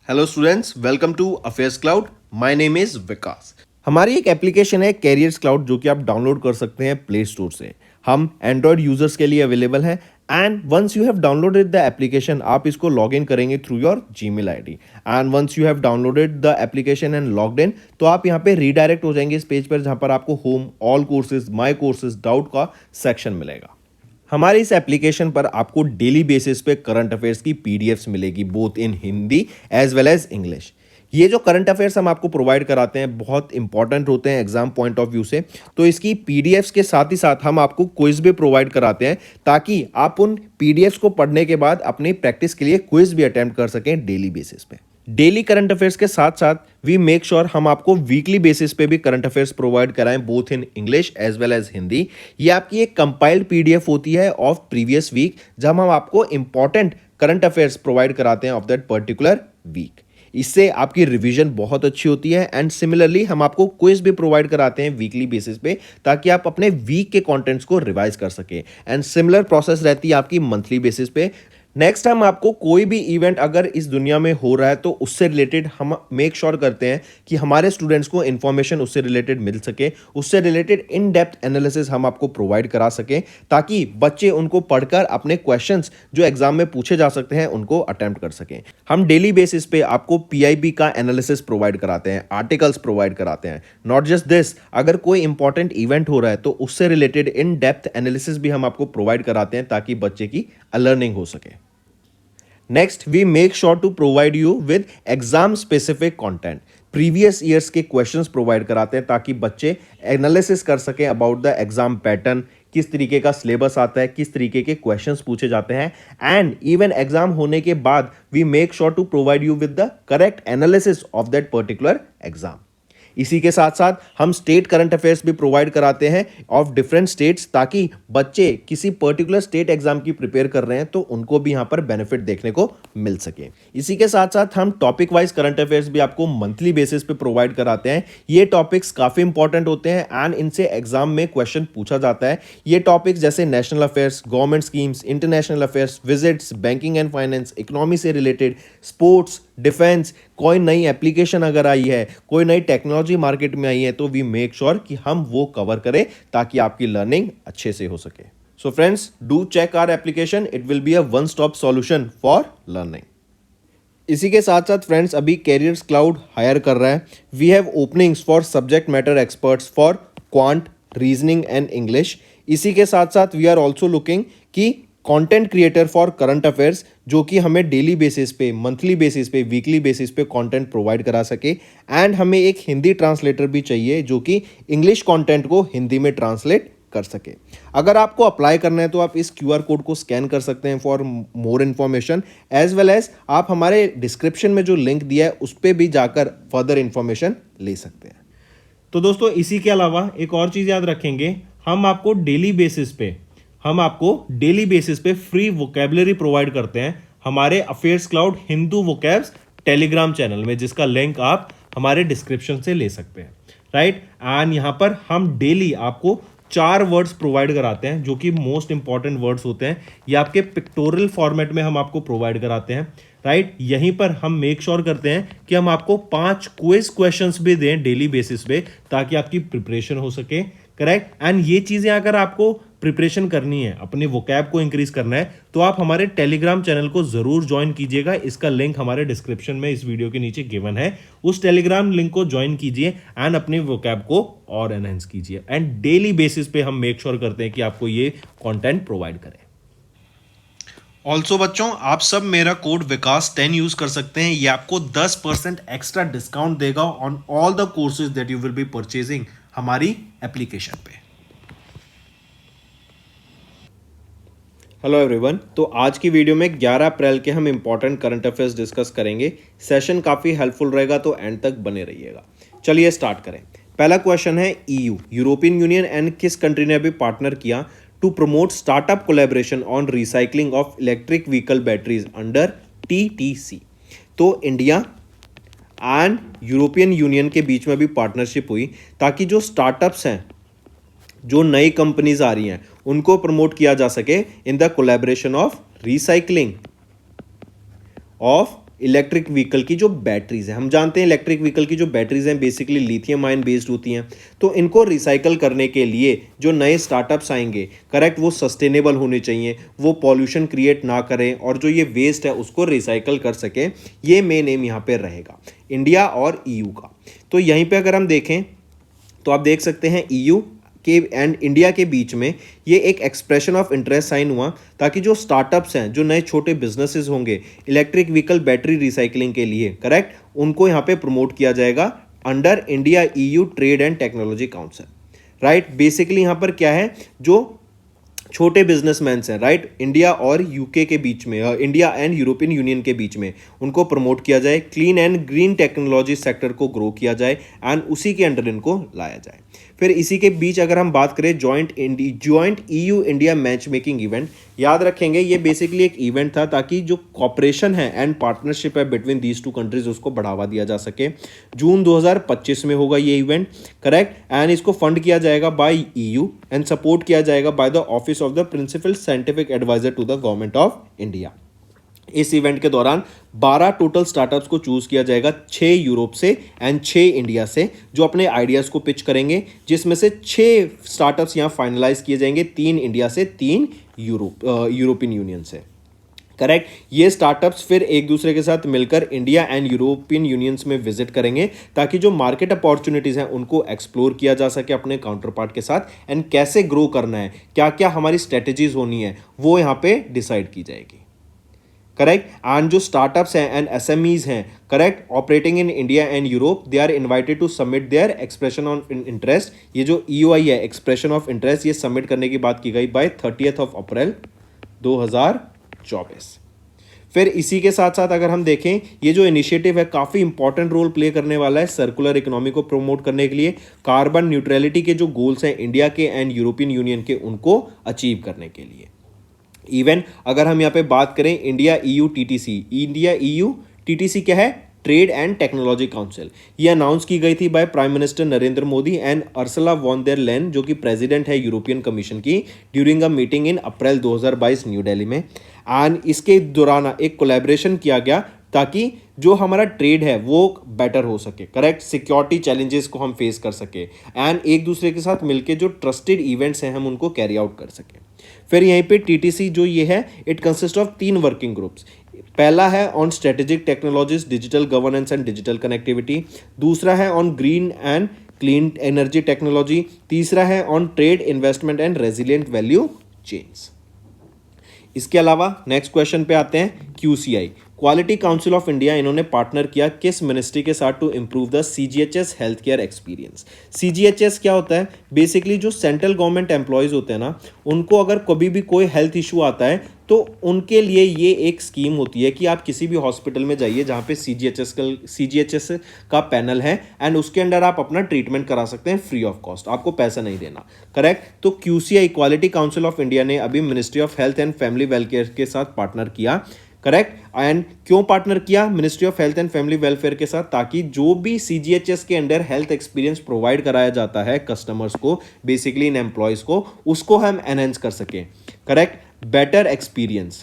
Hello students, welcome to Affairs Cloud. My name is Vikas. हमारी एक application है carriers cloud जो कि आप डाउनलोड कर सकते हैं प्ले स्टोर से। हम एंड्रॉयड यूजर्स के लिए अवेलेबल है and once you have downloaded the application आप इसको लॉग इन करेंगे through your Gmail ID and once you have downloaded the application and logged in तो आप यहाँ पे रीडायरेक्ट हो जाएंगे इस पेज पर जहाँ पर आपको home, all courses, my courses, doubt का सेक्शन मिलेगा। हमारे इस एप्लीकेशन पर आपको डेली बेसिस पे करंट अफेयर्स की पीडीएफ्स मिलेगी both in Hindi as well as English. ये जो करंट अफेयर्स हम आपको प्रोवाइड कराते हैं बहुत इंपॉर्टेंट होते हैं एग्जाम पॉइंट ऑफ व्यू से, तो इसकी पीडीएफ्स के साथ ही साथ हम आपको क्विज भी प्रोवाइड कराते हैं ताकि आप उन पीडीएफ्स को पढ़ने के बाद अपनी प्रैक्टिस के लिए क्विज भी अटेम्प्ट कर सकें डेली बेसिस पे। डेली करंट अफेयर्स के साथ साथ वी मेक श्योर हम आपको वीकली बेसिस पे भी करंट अफेयर्स प्रोवाइड कराएं both in English as well as Hindi. ये आपकी एक कंपाइल्ड पीडीएफ होती है ऑफ प्रीवियस वीक जब हम आपको इंपॉर्टेंट करंट अफेयर्स प्रोवाइड कराते हैं ऑफ दैट पर्टिकुलर वीक। इससे आपकी रिवीजन बहुत अच्छी होती है एंड सिमिलरली हम आपको क्विज भी प्रोवाइड कराते हैं वीकली बेसिस पे ताकि आप अपने वीक के कंटेंट्स को रिवाइज कर सके एंड सिमिलर प्रोसेस रहती है आपकी मंथली बेसिस पे। नेक्स्ट टाइम आपको कोई भी इवेंट अगर इस दुनिया में हो रहा है तो उससे रिलेटेड हम मेक श्योर करते हैं कि हमारे स्टूडेंट्स को इन्फॉर्मेशन उससे रिलेटेड मिल सके, उससे रिलेटेड इन डेप्थ एनालिसिस हम आपको प्रोवाइड करा सकें ताकि बच्चे उनको पढ़कर अपने क्वेश्चंस जो एग्जाम में पूछे जा सकते हैं उनको अटेम्प्ट कर सकें। हम डेली बेसिस पे आपको पीआईबी का एनालिसिस प्रोवाइड कराते हैं, आर्टिकल्स प्रोवाइड कराते हैं। नॉट जस्ट दिस, अगर कोई इंपॉर्टेंट इवेंट हो रहा है तो उससे रिलेटेड इन डेप्थ एनालिसिस भी हम आपको प्रोवाइड कराते हैं ताकि बच्चे की लर्निंग हो सके। Next we make sure to provide you with exam specific content. Previous years के क्वेश्चंस प्रोवाइड कराते हैं ताकि बच्चे एनालिसिस कर सकें अबाउट द एग्जाम पैटर्न, किस तरीके का सिलेबस आता है, किस तरीके के क्वेश्चंस पूछे जाते हैं एंड इवन एग्जाम होने के बाद we make sure to provide you with the correct analysis of that particular exam. इसी के साथ साथ हम स्टेट करंट अफेयर्स भी प्रोवाइड कराते हैं ऑफ डिफरेंट स्टेट्स ताकि बच्चे किसी पर्टिकुलर स्टेट एग्जाम की प्रिपेयर कर रहे हैं तो उनको भी यहां पर बेनिफिट देखने को मिल सके। इसी के साथ साथ हम टॉपिक वाइज करंट अफेयर्स भी आपको मंथली बेसिस पे प्रोवाइड कराते हैं। ये टॉपिक्स काफी इंपॉर्टेंट होते हैं एंड इनसे एग्जाम में क्वेश्चन पूछा जाता है। ये टॉपिक्स जैसे national affairs, government schemes, international affairs, visits, banking and finance, economy से रिलेटेड, स्पोर्ट्स, डिफेंस, कोई नई एप्लीकेशन अगर आई है, कोई नई टेक्नोलॉजी मार्केट में आई है तो वी मेक श्योर कि हम वो कवर करें ताकि आपकी लर्निंग अच्छे से हो सके। So friends, do check our application, it will be a one stop solution for learning. इसी के साथ साथ फ्रेंड्स अभी कैरियर्स क्लाउड हायर कर रहा है। We have openings for subject matter experts for quant, reasoning and English. इसी के साथ साथ वी आर ऑल्सो लुकिंग कि content creator for current affairs जो कि हमें डेली बेसिस पे, मंथली बेसिस पे, वीकली बेसिस पे कंटेंट प्रोवाइड करा सके एंड हमें एक हिंदी ट्रांसलेटर भी चाहिए जो कि इंग्लिश कंटेंट को हिंदी में ट्रांसलेट कर सके। अगर आपको अप्लाई करना है तो आप इस क्यूआर कोड को स्कैन कर सकते हैं for more information as well as आप हमारे डिस्क्रिप्शन में जो लिंक दिया है उस पर भी जाकर फर्दर इन्फॉर्मेशन ले सकते हैं। तो दोस्तों इसी के अलावा एक और चीज़ याद रखेंगे, हम आपको डेली बेसिस पे फ्री वोकेबलरी प्रोवाइड करते हैं हमारे affairs cloud Hindu vocabs Telegram channel में, जिसका लिंक आप हमारे डिस्क्रिप्शन से ले सकते हैं, राइट। एंड यहां पर हम डेली आपको 4 वर्ड्स प्रोवाइड कराते हैं जो कि मोस्ट इंपॉर्टेंट वर्ड्स होते हैं। ये आपके पिक्टोरियल फॉर्मेट में हम आपको प्रोवाइड कराते हैं, राइट। यहीं पर हम मेक श्योर करते हैं कि हम आपको 5 क्विज क्वेश्चंस भी दें डेली बेसिस पे ताकि आपकी प्रिपरेशन हो सके, करेक्ट। एंड ये चीजें अगर आपको प्रिपरेशन करनी है, अपने वोकैब को इंक्रीज करना है तो आप हमारे टेलीग्राम चैनल को जरूर ज्वाइन कीजिएगा। इसका लिंक हमारे डिस्क्रिप्शन में इस वीडियो के नीचे गिवन है। उस टेलीग्राम लिंक को ज्वाइन कीजिए एंड अपने वोकैब को और एनहांस कीजिए एंड डेली बेसिस पे हम मेक श्योर करते हैं कि आपको ये कंटेंट प्रोवाइड करें। ऑल्सो बच्चों, आप सब मेरा कोड विकास 10 यूज कर सकते हैं। ये आपको 10% एक्स्ट्रा डिस्काउंट देगा on all the courses that you will be purchasing हमारी एप्लीकेशन पे। हेलो एवरीवन, तो आज की वीडियो में 11 अप्रैल के हम इंपॉर्टेंट करंट अफेयर्स डिस्कस करेंगे। सेशन काफ़ी हेल्पफुल रहेगा तो एंड तक बने रहिएगा। चलिए स्टार्ट करें। पहला क्वेश्चन है ईयू, यूरोपियन यूनियन एंड किस कंट्री ने अभी पार्टनर किया to promote startup collaboration on recycling of electric vehicle batteries under TTC. तो इंडिया एंड यूरोपियन यूनियन के बीच में भी पार्टनरशिप हुई ताकि जो स्टार्टअप्स हैं, जो नई कंपनीज आ रही हैं, उनको प्रमोट किया जा सके in the collaboration of recycling of electric vehicle की जो बैटरीज हैं, हम जानते हैं इलेक्ट्रिक व्हीकल की जो बैटरीज हैं बेसिकली लिथियम आयन बेस्ड होती हैं, तो इनको रिसाइकल करने के लिए जो नए स्टार्टअप्स आएंगे, करेक्ट, वो सस्टेनेबल होने चाहिए, वो पॉल्यूशन क्रिएट ना करें और जो ये वेस्ट है उसको रिसाइकल कर सकें। ये मेन एम यहाँ पे रहेगा इंडिया और ईयू का। तो यहीं पे अगर हम देखें तो आप देख सकते हैं ईयू के एंड इंडिया के बीच में ये एक एक्सप्रेशन ऑफ इंटरेस्ट साइन हुआ, ताकि जो स्टार्टअप्स हैं, जो नए छोटे बिजनेसेस होंगे इलेक्ट्रिक व्हीकल बैटरी रिसाइकलिंग के लिए, करेक्ट, उनको यहाँ पे प्रमोट किया जाएगा under India EU trade and technology council, right. Basically यहाँ पर क्या है, जो छोटे बिजनेसमैन हैं, राइट, इंडिया और यूके के बीच में, इंडिया एंड यूरोपियन यूनियन के बीच में, उनको प्रमोट किया जाए, clean and green technology sector को ग्रो किया जाए एंड उसी के अंडर इनको लाया जाए। फिर इसी के बीच अगर हम बात करें joint EU India match making event, याद रखेंगे ये बेसिकली एक इवेंट था ताकि जो कॉपरेशन है एंड पार्टनरशिप है बिटवीन दीज टू कंट्रीज उसको बढ़ावा दिया जा सके। जून 2025 में होगा ये इवेंट, करेक्ट, एंड इसको फंड किया जाएगा बाय ईयू एंड सपोर्ट किया जाएगा by the office of the principal scientific adviser to the government of India. इस इवेंट के दौरान 12 टोटल स्टार्टअप्स को चूज किया जाएगा, 6 यूरोप से एंड 6 इंडिया से, जो अपने आइडियाज को पिच करेंगे, जिसमें से 6 स्टार्टअप्स यहां फाइनलाइज किए जाएंगे, 3 इंडिया से, 3 यूरोपियन यूनियन से, करेक्ट। ये स्टार्टअप्स फिर एक दूसरे के साथ मिलकर इंडिया एंड यूरोपियन यूनियंस में विजिट करेंगे, ताकि जो मार्केट अपॉर्चुनिटीज हैं उनको एक्सप्लोर किया जा सके अपने काउंटर पार्ट के साथ, एंड कैसे ग्रो करना है, क्या क्या हमारी स्ट्रेटेजीज होनी है, वो यहाँ पे डिसाइड की जाएगी, करेक्ट। एंड जो स्टार्टअप्स हैं एंड एसएमईज हैं, correct, operating in India and Europe, they are invited to submit their expression of interest. ये जो ईओआई है, एक्सप्रेशन ऑफ इंटरेस्ट, ये सबमिट करने की बात की गई बाय 30 अप्रैल 2024। फिर इसी के साथ साथ अगर हम देखें, ये जो इनिशिएटिव है काफ़ी इंपॉर्टेंट रोल प्ले करने वाला है सर्कुलर इकोनॉमी को प्रमोट करने के लिए, कार्बन न्यूट्रलिटी के जो गोल्स हैं इंडिया के एंड यूरोपियन यूनियन के, उनको अचीव करने के लिए। इवन अगर हम यहाँ पे बात करें India EU TTC, India EU TTC क्या है, ट्रेड एंड टेक्नोलॉजी काउंसिल, ये अनाउंस की गई थी by prime minister Narendra Modi and Ursula von der Leyen, जो कि प्रेसिडेंट है यूरोपियन कमीशन की, during a meeting in April 2022 New Delhi में। एंड इसके दौरान एक कोलैबोरेशन किया गया ताकि जो हमारा ट्रेड है वो बेटर हो सके, करेक्ट, सिक्योरिटी चैलेंजेस को हम फेस कर सके एंड एक दूसरे के साथ मिलके जो ट्रस्टेड इवेंट्स हैं हम उनको कैरी आउट कर सके। फिर यहीं पे टीटीसी जो ये है, it consist of 3 working groups. पहला है on strategic technologies, digital governance and digital connectivity, दूसरा है on green and clean energy technology, तीसरा है on trade, investment and resilient value chains. इसके अलावा नेक्स्ट क्वेश्चन पे आते हैं, QCI, quality council of India, इन्होंने पार्टनर किया किस मिनिस्ट्री के साथ to improve the CGHS health care experience. CGHS क्या होता है, बेसिकली जो सेंट्रल गवर्नमेंट एम्प्लॉयज होते हैं ना, उनको अगर कभी भी कोई हेल्थ इशू आता है तो उनके लिए ये एक स्कीम होती है कि आप किसी भी हॉस्पिटल में जाइए जहाँ पे सीजीएचएस का पैनल है एंड उसके अंदर आप अपना ट्रीटमेंट करा सकते हैं फ्री ऑफ कॉस्ट, आपको पैसा नहीं देना, करेक्ट। तो QCI, quality council of India ने अभी ministry of health and family welfare के साथ पार्टनर किया, करेक्ट। एंड क्यों पार्टनर किया ministry of health and family welfare के साथ, ताकि जो भी सीजीएचएस के अंडर हेल्थ एक्सपीरियंस प्रोवाइड कराया जाता है कस्टमर्स को, बेसिकली इन एम्प्लॉयज को, उसको हम एनहेंस कर सकें, correct. Better experience,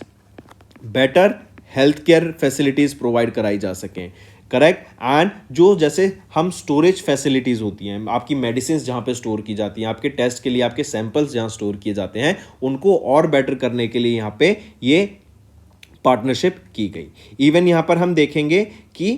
better health care facilities provide कराई जा सकें, करेक्ट। एंड जो जैसे हम स्टोरेज फैसिलिटीज़ होती हैं, आपकी मेडिसिन जहाँ पे स्टोर की जाती हैं, आपके टेस्ट के लिए आपके सैंपल्स जहाँ स्टोर किए जाते हैं, उनको और बेटर करने के लिए यहाँ पे ये पार्टनरशिप की गई। इवन यहाँ पर हम देखेंगे कि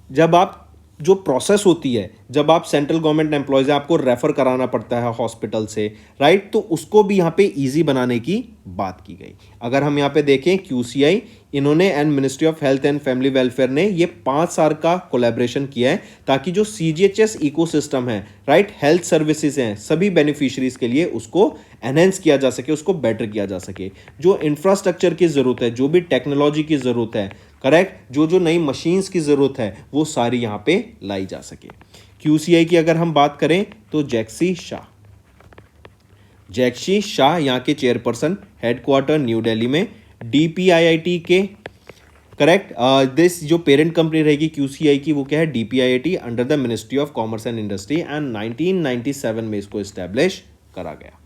जब आप जो प्रोसेस होती है, जब आप सेंट्रल गवर्नमेंट एम्प्लॉयज है, आपको रेफर कराना पड़ता है हॉस्पिटल से, राइट, तो उसको भी यहाँ पे इजी बनाने की बात की गई। अगर हम यहाँ पे देखें क्यूसीआई, इन्होंने and ministry of health and family welfare ने ये 5 साल का कोलैबोरेशन किया है, ताकि जो सीजीएचएस इकोसिस्टम है, राइट, हेल्थ सर्विसेज हैं सभी बेनिफिशियरीज के लिए, उसको एनहेंस किया जा सके, उसको बेटर किया जा सके। जो इंफ्रास्ट्रक्चर की ज़रूरत है, जो भी टेक्नोलॉजी की ज़रूरत है, करेक्ट, जो नई मशीन्स की ज़रूरत है, वो सारी यहाँ पे लाई जा सके। क्यूसीआई की अगर हम बात करें तो जैक्सी शाह यहाँ के चेयरपर्सन, हेडक्वार्टर न्यू दिल्ली में, डीपीआईआईटी के, करेक्ट, दिस जो पेरेंट कंपनी रहेगी क्यूसीआई की, वो क्या है, DPIIT, under the ministry of commerce and industry, and 1997 में इसको इस्टेब्लिश करा गया।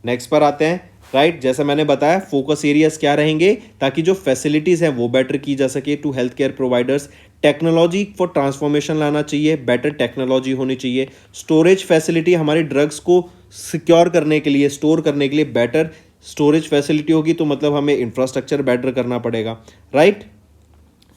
नेक्स्ट पर आते हैं। राइट, जैसे मैंने बताया फोकस एरियाज क्या रहेंगे ताकि जो फैसिलिटीज़ हैं वो बेटर की जा सके to health care providers. Technology for transformation लाना चाहिए, बेटर टेक्नोलॉजी होनी चाहिए। स्टोरेज फैसिलिटी हमारी ड्रग्स को सिक्योर करने के लिए, स्टोर करने के लिए बेटर स्टोरेज फैसिलिटी होगी, तो मतलब हमें इंफ्रास्ट्रक्चर बेटर करना पड़ेगा। राइट,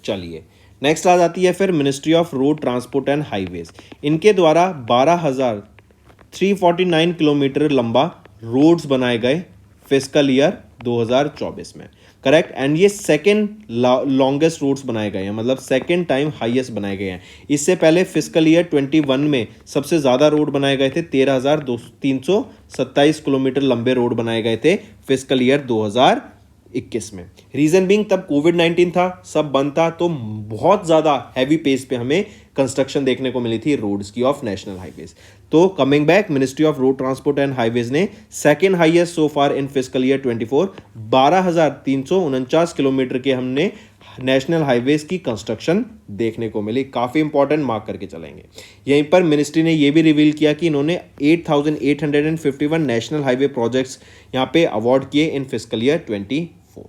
चलिए नेक्स्ट आ जाती है फिर ministry of road transport and highways. इनके द्वारा 12,349 किलोमीटर लंबा रोड्स बनाए गए फिस्कल ईयर 2024 में। करेक्ट, एंड ये सेकेंड लॉन्गेस्ट रोड्स बनाए गए हैं, मतलब सेकेंड टाइम हाईएस्ट बनाए गए हैं। इससे पहले फिस्कल ईयर 21 में सबसे ज़्यादा रोड बनाए गए थे, 13,327 किलोमीटर लंबे रोड बनाए गए थे फिस्कल ईयर 2021 में। रीजन बीइंग तब कोविड-19 था, सब बंद था, तो बहुत ज़्यादा हैवी पेस पे हमें कंस्ट्रक्शन देखने को मिली थी रोड्स की ऑफ नेशनल हाईवेज। तो coming back, ministry of road transport and highways ने सेकेंड हाईएस्ट सो फार इन फिस्कल ईयर 24 12,349 किलोमीटर के हमने नेशनल हाईवेज की कंस्ट्रक्शन देखने को मिली। काफ़ी इंपॉर्टेंट, मार्क करके चलेंगे। यहीं पर मिनिस्ट्री ने यह भी रिवील किया कि इन्होंने 8,851 नेशनल हाईवे प्रोजेक्ट्स यहाँ पे अवार्ड किए इन फिस्कल ईयर 24।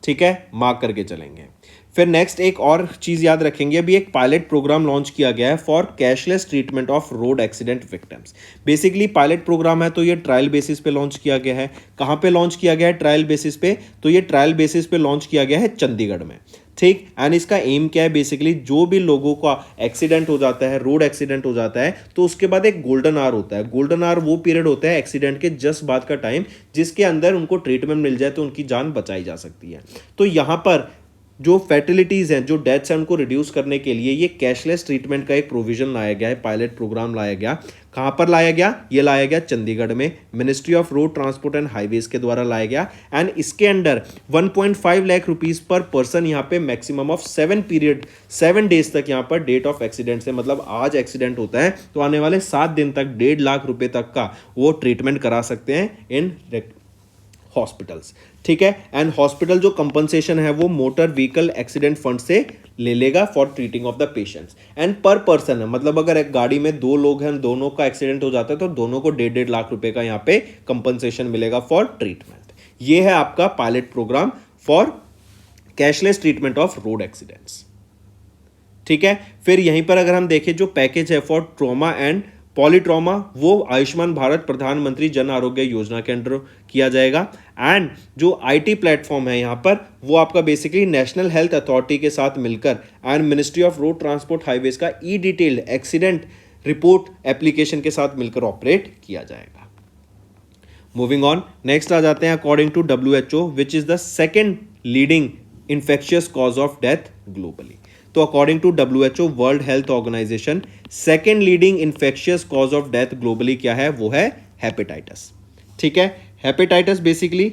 ठीक है, मार्क करके चलेंगे। फिर नेक्स्ट एक और चीज याद रखेंगे, अभी एक पायलट प्रोग्राम लॉन्च किया गया है for cashless treatment of road accident victims. Basically pilot programme है, तो ये ट्रायल बेसिस पे लॉन्च किया गया है। कहाँ पे लॉन्च किया गया है ट्रायल बेसिस पे? तो ये ट्रायल बेसिस पे लॉन्च किया गया है चंडीगढ़ में। ठीक, एंड इसका एम क्या है? बेसिकली जो भी लोगों का एक्सीडेंट हो जाता है, रोड एक्सीडेंट हो जाता है, तो उसके बाद एक गोल्डन आवर होता है। गोल्डन आवर वो पीरियड होता है एक्सीडेंट के जस्ट बाद का टाइम, जिसके अंदर उनको ट्रीटमेंट मिल जाए तो उनकी जान बचाई जा सकती है। तो यहाँ पर जो फैटिलिटीज़ हैं, जो डेथ्स हैं, उनको रिड्यूस करने के लिए ये कैशलेस ट्रीटमेंट का एक प्रोविजन लाया गया है, पायलट प्रोग्राम लाया गया। कहाँ पर लाया गया? ये लाया गया चंडीगढ़ में, ministry of road transport and highways के द्वारा लाया गया। एंड इसके अंडर 1.5 लाख रुपीज़ पर पर्सन यहाँ पे मैक्सिमम ऑफ 7 डेज तक यहाँ पर डेट ऑफ एक्सीडेंट से, मतलब आज एक्सीडेंट होता है तो आने वाले 7 दिन तक 1.5 लाख रुपए तक का वो ट्रीटमेंट करा सकते हैं इन हॉस्पिटल्स। ठीक है, एंड हॉस्पिटल जो कंपनसेशन है वो मोटर व्हीकल एक्सीडेंट फंड से ले लेगा for treating of the patients. And पर पर्सन है, मतलब अगर एक गाड़ी में 2 लोग हैं, दोनों का एक्सीडेंट हो जाता है तो दोनों को 1.5 लाख रुपए का यहाँ पे कंपनसेशन मिलेगा फॉर ट्रीटमेंट। ये है आपका pilot programme for cashless treatment of road accidents. ठीक है, फिर यहीं पर अगर हम देखें जो पैकेज है फॉर ट्रॉमा एंड पॉलीट्रॉमा, वो आयुष्मान भारत प्रधानमंत्री जन आरोग्य योजना के अंडर किया जाएगा। एंड जो आईटी प्लेटफॉर्म है यहाँ पर, वो आपका बेसिकली नेशनल हेल्थ अथॉरिटी के साथ मिलकर and ministry of road transport highways का ई डिटेल्ड एक्सीडेंट रिपोर्ट एप्लीकेशन के साथ मिलकर ऑपरेट किया जाएगा। मूविंग ऑन, नेक्स्ट आ जाते हैं according to WHO which is the second leading infectious cause of death globally. तो according to WHO World Health Organization, second leading infectious cause of death globally क्या है? वो है हेपेटाइटिस। ठीक है, हेपेटाइटिस बेसिकली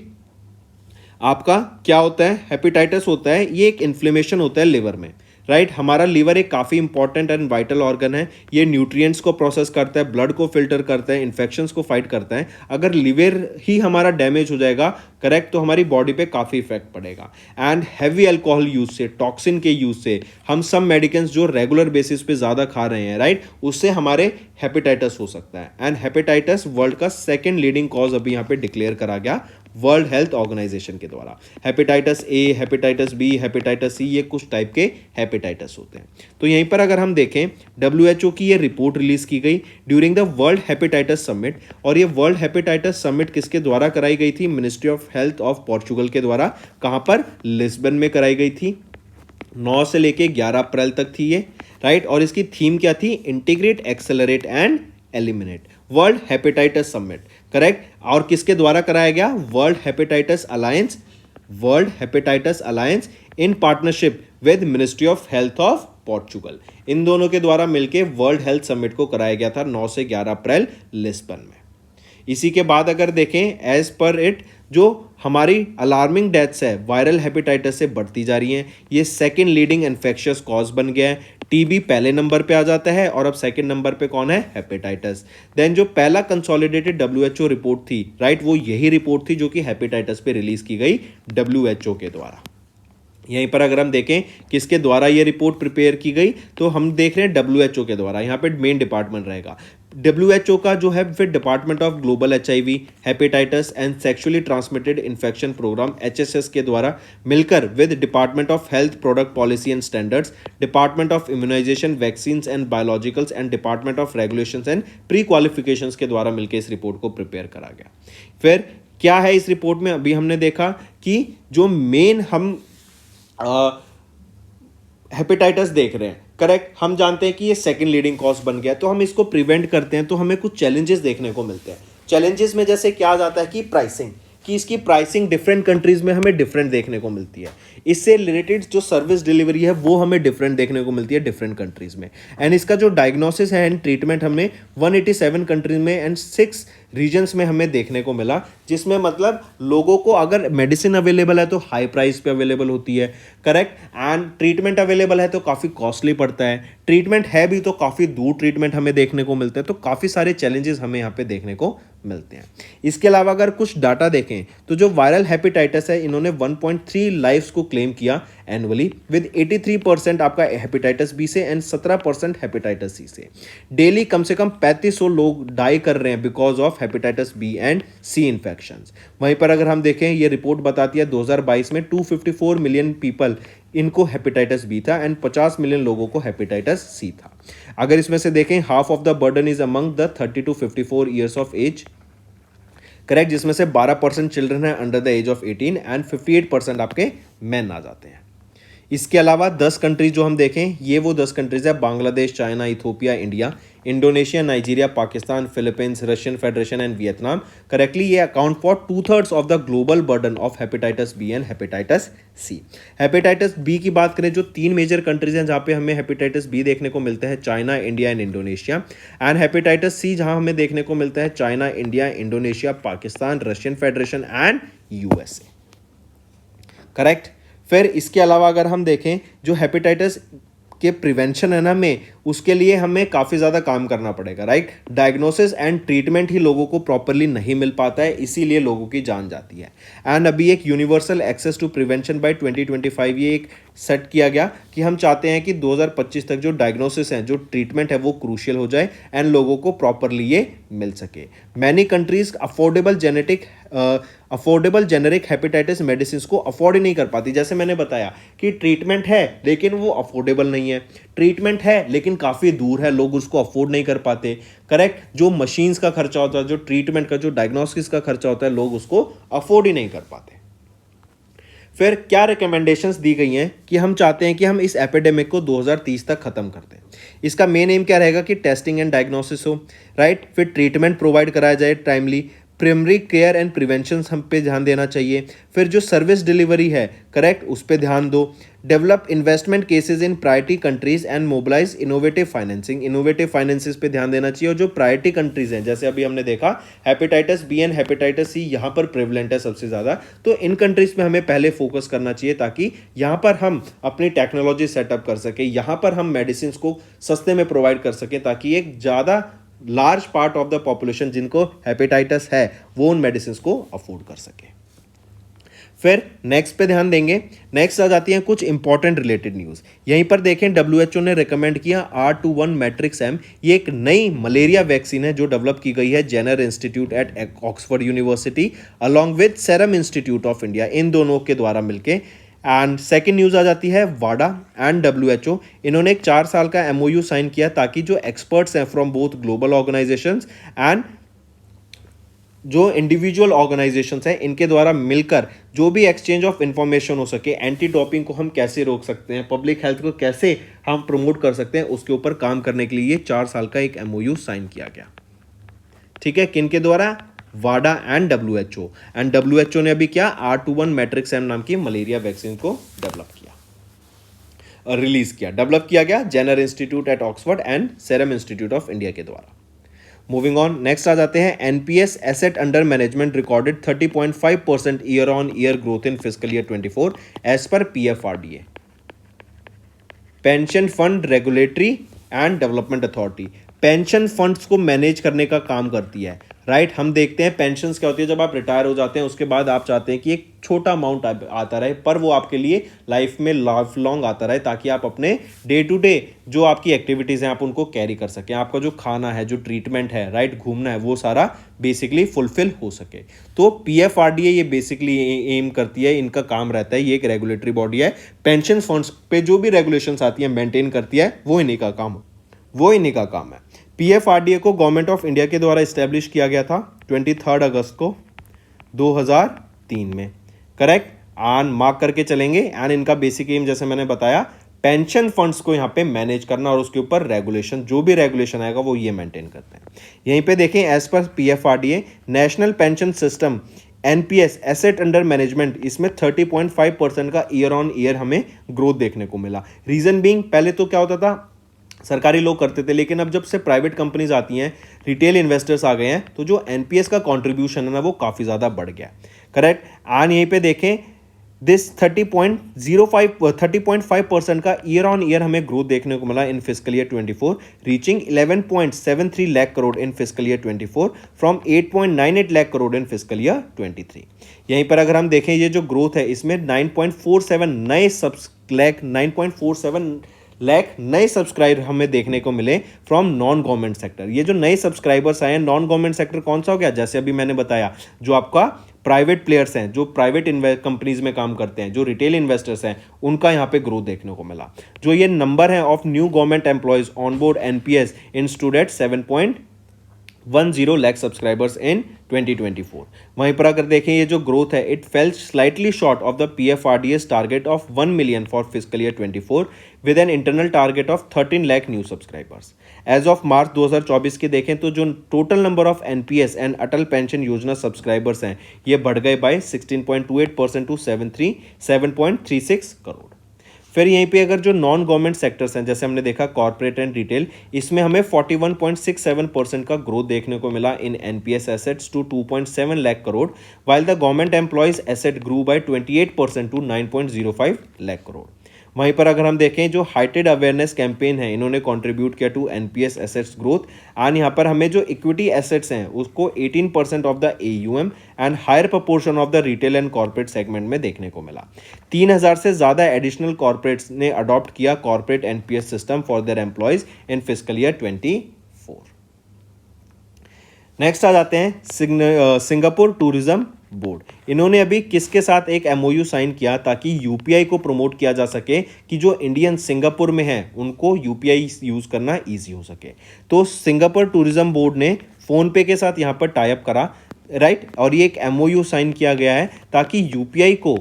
आपका क्या होता है? हेपेटाइटिस होता है, ये एक इन्फ्लेमेशन होता है लिवर में। राइट, हमारा लीवर एक काफ़ी इंपॉर्टेंट एंड वाइटल ऑर्गन है। ये न्यूट्रिएंट्स को प्रोसेस करता है, ब्लड को फिल्टर करता है, इन्फेक्शंस को फाइट करता है। अगर लीवर ही हमारा डैमेज हो जाएगा, करेक्ट, तो हमारी बॉडी पे काफ़ी इफेक्ट पड़ेगा। एंड हैवी अल्कोहल यूज से, टॉक्सिन के यूज से, हम सब मेडिकल्स जो रेगुलर बेसिस पे ज़्यादा खा रहे हैं, राइट, उससे हमारे हेपेटाइटिस हो सकता है। एंड हेपेटाइटिस वर्ल्ड का सेकेंड लीडिंग कॉज अभी यहाँ पे डिक्लेयर करा गया वर्ल्ड हेल्थ ऑर्गेनाइजेशन के द्वारा। Hepatitis A, hepatitis B, hepatitis C, ये कुछ टाइप के हेपेटाइटिस होते हैं। तो यहीं पर अगर हम देखें, WHO की ये रिपोर्ट रिलीज की गई during the world hepatitis summit. और ये वर्ल्ड हेपेटाइटिस समिट किसके द्वारा कराई गई थी? Ministry of Health of Portugal के द्वारा। कहाँ पर? लिस्बन में कराई गई थी। 9 से लेके 11 अप्रैल तक थी ये, राइट। और इसकी थीम क्या थी? Integrate, accelerate and eliminate, world hepatitis summit. Correct, और किसके द्वारा कराया गया? World Hepatitis Alliance, World Hepatitis Alliance in partnership with Ministry of Health of Portugal. इन दोनों के द्वारा मिलकर वर्ल्ड हेल्थ समिट को कराया गया था 9 से 11 अप्रैल लिस्बन में। इसी के बाद अगर देखें, एज पर इट जो हमारी अलार्मिंग डेथ्स है वायरल हेपेटाइटिस से बढ़ती जा रही हैं। ये सेकेंड लीडिंग इन्फेक्शियस कॉज बन गया है। टीबी पहले नंबर पे आ जाता है और अब सेकंड नंबर पे कौन है? हेपेटाइटिस। देन जो पहला कंसोलिडेटेड WHO रिपोर्ट थी, राइट, वो यही रिपोर्ट थी जो कि हेपेटाइटिस पे रिलीज की गई WHO के द्वारा। यहीं पर अगर हम देखें किसके द्वारा ये रिपोर्ट प्रिपेयर की गई, तो हम देख रहे हैं WHO के द्वारा। यहाँ पे मेन डिपार्टमेंट रहेगा। WHO का जो है फिर department of global HIV, hepatitis and sexually transmitted infection programme HSS के द्वारा मिलकर with department of health product policy and standards, department of immunisation vaccines and biologicals and department of regulations and pre qualifications के द्वारा मिलकर इस report को prepare करा गया। फिर क्या है इस रिपोर्ट में, अभी हमने देखा कि जो मेन हम हेपेटाइटिस देख रहे हैं, करेक्ट, हम जानते हैं कि ये सेकंड लीडिंग कॉज बन गया, तो हम इसको प्रिवेंट करते हैं तो हमें कुछ चैलेंजेस देखने को मिलते हैं। चैलेंजेस में जैसे क्या आ जाता है कि प्राइसिंग, कि इसकी प्राइसिंग डिफरेंट कंट्रीज में हमें डिफरेंट देखने को मिलती है। इससे रिलेटेड जो सर्विस डिलीवरी है वो हमें डिफरेंट देखने को मिलती है डिफरेंट कंट्रीज में। एंड इसका जो डायग्नोसिस है एंड ट्रीटमेंट हमें 187 कंट्रीज में एंड 6 रीजन्स में हमें देखने को मिला, जिसमें मतलब लोगों को अगर मेडिसिन अवेलेबल है तो हाई प्राइस पे अवेलेबल होती है, करेक्ट, एंड ट्रीटमेंट अवेलेबल है तो काफ़ी कॉस्टली पड़ता है, ट्रीटमेंट है भी तो काफ़ी दूर ट्रीटमेंट हमें देखने को मिलता है, तो काफ़ी सारे चैलेंजेस हमें यहाँ पे देखने को मिलते हैं। इसके अलावा अगर कुछ डाटा देखें तो जो वायरल हेपेटाइटिस है, इन्होंने 1.3 लाइफ्स को क्लेम किया एनुअली, विद 83% आपका हेपेटाइटिस बी से एंड 17% हेपेटाइटिस सी से। डेली कम से कम 3500 लोग डाई कर रहे हैं because of hepatitis B and C infections. वहीं पर अगर हम देखें, ये रिपोर्ट बताती है 2022 में 254 मिलियन पीपल इनको हेपेटाइटिस बी था एंड 50 मिलियन लोगों को हेपेटाइटिस सी था। अगर इसमें से देखें, half of the burden is among the 30 to 54 years of age, correct, जिसमें से 12% चिल्ड्रन है under the age of 18 and 58% आपके मैन आ जाते हैं। इसके अलावा 10 कंट्रीज जो हम देखें, ये वो 10 कंट्रीज है, Bangladesh, China, Ethiopia, India, Indonesia, Nigeria, Pakistan, Philippines, Russian Federation and Vietnam. Correctly ये account for 2/3 of the global burden of hepatitis B and hepatitis C. Hepatitis B की बात करें, जो 3 मेजर कंट्रीज हैं जहाँ पे हमें हेपेटाइटिस बी देखने को मिलता है, China, India and Indonesia, and hepatitis C जहाँ हमें देखने को मिलता है China, India, Indonesia, Pakistan, Russian Federation and USA, correct. फिर इसके अलावा अगर हम देखें, जो हेपेटाइटिस के प्रिवेंशन है ना में, उसके लिए हमें काफ़ी ज़्यादा काम करना पड़ेगा, राइट। डायग्नोसिस एंड ट्रीटमेंट ही लोगों को प्रॉपरली नहीं मिल पाता है, इसीलिए लोगों की जान जाती है। एंड अभी एक universal access to prevention by 2025 ये एक सेट किया गया कि हम चाहते हैं कि 2025 तक जो डायग्नोसिस है, जो ट्रीटमेंट है, वो क्रूशियल हो जाए एंड लोगों को प्रॉपरली ये मिल सके। Many countries affordable generic hepatitis medicine को अफोर्ड ही नहीं कर पाती। जैसे मैंने बताया कि ट्रीटमेंट है लेकिन वो अफोर्डेबल नहीं है, ट्रीटमेंट है लेकिन काफ़ी दूर है, लोग उसको अफोर्ड नहीं कर पाते, करेक्ट। जो मशीन्स का खर्चा होता है, जो ट्रीटमेंट का, जो डायग्नोस्टिक्स का खर्चा होता है, लोग उसको अफोर्ड ही नहीं कर पाते। फिर क्या रिकमेंडेशंस दी गई हैं कि हम चाहते हैं कि हम इस एपिडेमिक को 2030 तक खत्म कर दें। इसका मेन एम क्या रहेगा कि टेस्टिंग एंड डायग्नोसिस हो, राइट, फिर ट्रीटमेंट प्रोवाइड कराया जाए timely, primary care and prevention हम पे ध्यान देना चाहिए, फिर जो सर्विस डिलीवरी है, करेक्ट, उस पर ध्यान दो, develop investment cases in priority countries and mobilise innovative financing, innovative finances पे ध्यान देना चाहिए। और जो प्रायोरिटी कंट्रीज हैं, जैसे अभी हमने देखा hepatitis B and hepatitis C यहाँ पर प्रेवलेंट है सबसे ज़्यादा, तो इन कंट्रीज में हमें पहले फोकस करना चाहिए ताकि यहाँ पर हम अपनी टेक्नोलॉजी सेटअप कर सकें, यहाँ पर हम मेडिसिन को सस्ते में प्रोवाइड कर सकें, ताकि एक ज़्यादा large part of the population जिनको हेपेटाइटिस है वो उन मेडिसिन को अफोर्ड कर सके। फिर नेक्स्ट पे ध्यान देंगे। नेक्स्ट आ जाती हैं कुछ इंपॉर्टेंट रिलेटेड न्यूज़। यहीं पर देखें, WHO ने रिकमेंड किया R21 मैट्रिक्स एम, ये एक नई मलेरिया वैक्सीन है जो डेवलप की गई है Jenner Institute at Oxford University along with Serum Institute of India, इन दोनों के द्वारा मिलके। एंड सेकेंड न्यूज़ आ जाती है वाडा एंड WHO, इन्होंने एक 4 साल का MOU साइन किया ताकि जो एक्सपर्ट्स हैं from both global organisations and जो इंडिविजुअल ऑर्गेनाइजेशंस हैं, इनके द्वारा मिलकर जो भी एक्सचेंज ऑफ इंफॉर्मेशन हो सके, एंटी डोपिंग को हम कैसे रोक सकते हैं, पब्लिक हेल्थ को कैसे हम प्रमोट कर सकते हैं, उसके ऊपर काम करने के लिए 4 साल का एक MOU साइन किया गया। ठीक है, किन के द्वारा? वाडा एंड WHO। एंड WHO ने अभी क्या R21 मैट्रिक्स एम नाम की मलेरिया वैक्सीन को डेवलप किया, रिलीज किया, डेवलप किया गया Jenner Institute at Oxford and Serum Institute of India के द्वारा। मूविंग ऑन, नेक्स्ट आ जाते हैं NPS asset under management recorded 30.5% year on year growth in fiscal year 24 as per PFRDA। Pension fund regulatory and development authority pension funds को manage करने का काम करती है। राइट हम देखते हैं पेंशन्स क्या होती है, जब आप रिटायर हो जाते हैं उसके बाद आप चाहते हैं कि एक छोटा अमाउंट आता रहे, पर वो आपके लिए लाइफ में लाइफ लॉन्ग आता रहे, ताकि आप अपने डे टू डे जो आपकी एक्टिविटीज़ हैं आप उनको कैरी कर सकें, आपका जो खाना है, जो ट्रीटमेंट है, राइट घूमना है, वो सारा बेसिकली फुलफिल हो सके। तो पीएफआरडीए ये बेसिकली एम करती है, इनका काम रहता है, ये एक रेगुलेटरी बॉडी है, पेंशन फंड्स पे जो भी रेगुलेशंस आती है मेंटेन करती है, वो इन्हीं का काम है। पीएफआरडीए को गवर्नमेंट ऑफ इंडिया के द्वारा इस्टेब्लिश किया गया था 23 अगस्त को 2003 में, करेक्ट। आन मार्क करके चलेंगे। एंड इनका बेसिक एम जैसे मैंने बताया पेंशन फंड्स को यहाँ पे मैनेज करना और उसके ऊपर रेगुलेशन, जो भी रेगुलेशन आएगा वो ये मेंटेन करते हैं। यहीं पे देखें as per PFRDA national pension system NPS asset under management, इसमें 30.5% का ईयर ऑन ईयर हमें ग्रोथ देखने को मिला। रीजन बीइंग, पहले तो क्या होता था सरकारी लोग करते थे, लेकिन अब जब से प्राइवेट कंपनीज आती हैं, रिटेल इन्वेस्टर्स आ गए हैं, तो जो एनपीएस का कंट्रीब्यूशन है ना वो काफ़ी ज़्यादा बढ़ गया, करेक्ट। एंड यहीं पे देखें दिस 30.5% का ईयर ऑन ईयर हमें ग्रोथ देखने को मिला in fiscal year 24, reaching 11.73 lakh crore in fiscal year 24 from 8.98 lakh crore in fiscal year 23। यहीं पर अगर हम देखें ये जो ग्रोथ है इसमें 9.47 लाख नए सब्सक्राइबर हमें देखने को मिले फ्रॉम नॉन गवर्नमेंट सेक्टर। ये जो नए सब्सक्राइबर्स आए हैं, नॉन गवर्नमेंट सेक्टर कौन सा हो गया, जैसे अभी मैंने बताया जो आपका प्राइवेट प्लेयर्स हैं, जो प्राइवेट कंपनीज में काम करते हैं, जो रिटेल इन्वेस्टर्स हैं, उनका यहाँ पे ग्रोथ देखने को मिला। जो ये नंबर है of new government employees on board NPS in stood at 7.10 lakh subscribers in 2024। वहीं पर अगर देखें ये जो ग्रोथ है it fell slightly short of the PFRDA's target of 1 million for fiscal year 24 with an internal target of 13 lakh new subscribers. As of March 2024 के देखें तो जो total number of NPS and Atal pension Yojana subscribers हैं ये बढ़ गए bye 16.28% to 737.36 crore. फिर यहीं पे अगर जो नॉन गवर्नमेंट सेक्टर्स हैं, जैसे हमने देखा कॉर्पोरेट एंड रिटेल, इसमें हमें 41.67% का ग्रोथ देखने को मिला in NPS assets to 2.7 lakh crore, while the government employees asset grew by 28% to 9.05 lakh crore. वहीं पर अगर हम देखें जो हाइटेड अवेयरनेस कैंपेन है इन्होंने कंट्रीब्यूट किया to NPS assets growth. And यहाँ पर हमें जो इक्विटी एसेट्स हैं उसको 18% of the AUM and higher proportion of the retail and corporate segment में देखने को मिला। 3000 से ज़्यादा एडिशनल कॉर्पोरेट्स ने अडॉप्ट किया corporate NPS system for their employees in fiscal year 24। Next आ जाते हैं सिंगापुर टूरिज्म बोर्ड। इन्होंने अभी किसके साथ एक एमओयू साइन किया ताकि यूपीआई को प्रमोट किया जा सके कि जो इंडियन सिंगापुर में हैं उनको यूपीआई यूज़ करना ईजी हो सके। तो सिंगापुर टूरिज्म बोर्ड ने फ़ोनपे के साथ यहाँ पर टाइप करा, राइट, और ये एक एमओयू साइन किया गया है ताकि यूपीआई को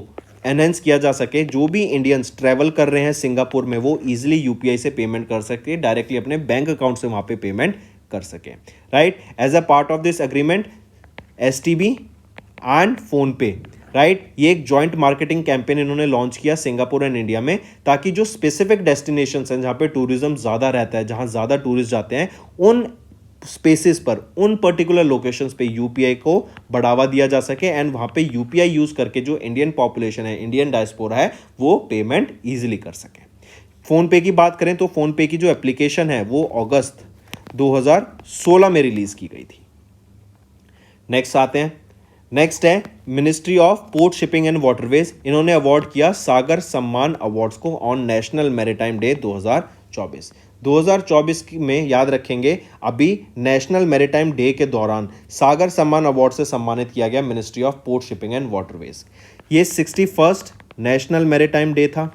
एनहेंस किया जा सके। जो भी इंडियंस ट्रैवल कर रहे हैं सिंगापुर में वो ईजिली यूपीआई से पेमेंट कर सके, डायरेक्टली अपने बैंक अकाउंट से वहाँ पे पेमेंट कर सके, right. As a part of this agreement STB and PhonePe, right, ये एक जॉइंट मार्केटिंग कैंपेन इन्होंने लॉन्च किया सिंगापुर एंड इंडिया में, ताकि जो स्पेसिफिक डेस्टिनेशंस हैं जहाँ पे टूरिज्म ज़्यादा रहता है, जहाँ ज़्यादा टूरिस्ट जाते हैं, उन स्पेसिस पर, उन पर्टिकुलर लोकेशंस पे यूपीआई को बढ़ावा दिया जा सके एंड वहाँ पे यूपीआई यूज़ करके जो इंडियन पॉपुलेशन है, इंडियन डायस्पोरा है, वो पेमेंट ईजिली कर सके। फ़ोनपे की बात करें तो फ़ोनपे की जो एप्लीकेशन है वो अगस्त 2016 में रिलीज़ की गई थी। नेक्स्ट है ministry of port shipping and waterways. इन्होंने अवार्ड किया सागर सम्मान अवार्ड्स को ऑन नेशनल मैरीटाइम डे 2024। 2024 में याद रखेंगे अभी नेशनल मैरीटाइम डे के दौरान सागर सम्मान अवार्ड से सम्मानित किया गया ministry of port shipping and waterways. ये 61st नेशनल मैरीटाइम डे था।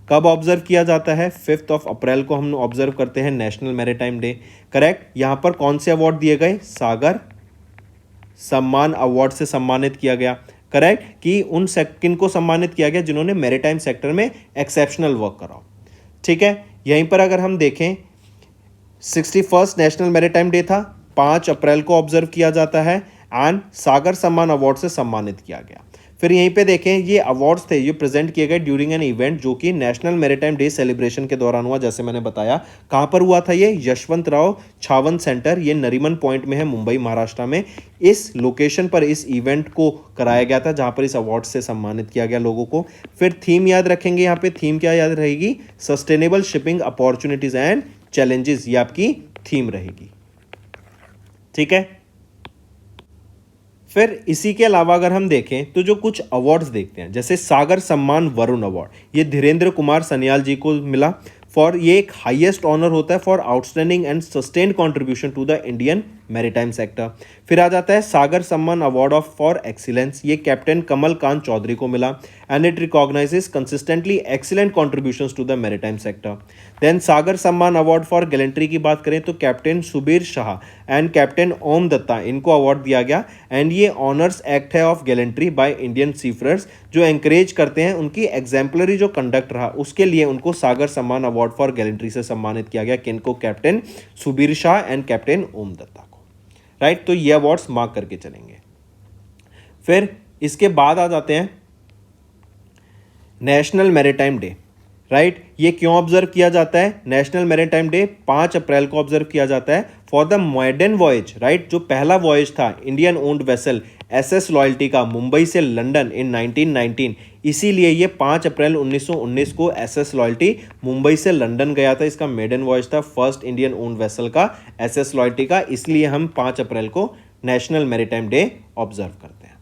कब ऑब्जर्व किया जाता है? 5 अप्रैल को हम ऑब्जर्व करते हैं नेशनल मैरीटाइम डे, करेक्ट। यहाँ पर कौन से अवार्ड दिए गए? सागर सम्मान अवार्ड से सम्मानित किया गया, करेक्ट, कि उन किन को सम्मानित किया गया जिन्होंने मैरीटाइम सेक्टर में एक्सेप्शनल वर्क करा, ठीक है। यहीं पर अगर हम देखें 61st नेशनल मैरीटाइम डे था, 5 अप्रैल को ऑब्जर्व किया जाता है एंड सागर सम्मान अवार्ड से सम्मानित किया गया। फिर यहीं पे देखें ये अवार्ड्स थे ये प्रेजेंट किए गए ड्यूरिंग एन इवेंट जो कि नेशनल मैरीटाइम डे सेलिब्रेशन के दौरान हुआ। जैसे मैंने बताया कहाँ पर हुआ था ये? यशवंतराव छावंत सेंटर, ये नरीमन पॉइंट में है मुंबई महाराष्ट्र में। इस लोकेशन पर इस इवेंट को कराया गया था जहाँ पर इस अवार्ड से सम्मानित किया गया लोगों को। फिर थीम याद रखेंगे, यहाँ पे थीम क्या याद रहेगी? Sustainable shipping opportunities and challenges, ये आपकी थीम रहेगी, ठीक है। फिर इसी के अलावा अगर हम देखें तो जो कुछ अवार्ड्स देखते हैं, जैसे सागर सम्मान वरुण अवार्ड, ये धीरेन्द्र कुमार सन्याल जी को मिला फॉर, ये एक हाईएस्ट ऑनर होता है for outstanding and sustained contribution to the Indian maritime sector. फिर आ जाता है Sagar Samman award of for excellence, ये कैप्टन कमल कांत चौधरी को मिला and it recognises consistently excellent contributions to the maritime sector. Then Sagar Samman award for gallantry की बात करें तो captain Subir Shah and captain Om Datta, इनको अवार्ड दिया गया एंड ये ऑनर्स एक्ट है ऑफ गैलेंट्री बाय इंडियन सीफरर्स, जो एंकरेज करते हैं उनकी एग्जाम्पलरी जो कंडक्ट रहा उसके लिए उनको सागर सम्मान अवार्ड फॉर गैलेंट्री से सम्मानित किया गया। किनको? Captain Subir Shah and captain Om Datta को। राइट, तो ये अवार्ड्स मार्क करके चलेंगे। फिर इसके बाद आ जाते हैं नेशनल मैरीटाइम डे। राइट, ये क्यों ऑब्जर्व किया जाता है? नेशनल मैरीटाइम डे 5 अप्रैल को ऑब्जर्व किया जाता है for the modern voyage. Right, जो पहला वॉयज था Indian owned vessel SS loyalty का मुंबई से लंदन इन 1919, इसीलिए ये 5 अप्रैल 1919 को एसएस लॉयल्टी मुंबई से लंदन गया था। इसका मेडन वॉयज था फर्स्ट इंडियन ओन्ड वेसल का एसएस लॉयल्टी का, इसलिए हम 5 अप्रैल को नेशनल मैरीटाइम डे ऑब्जर्व करते हैं।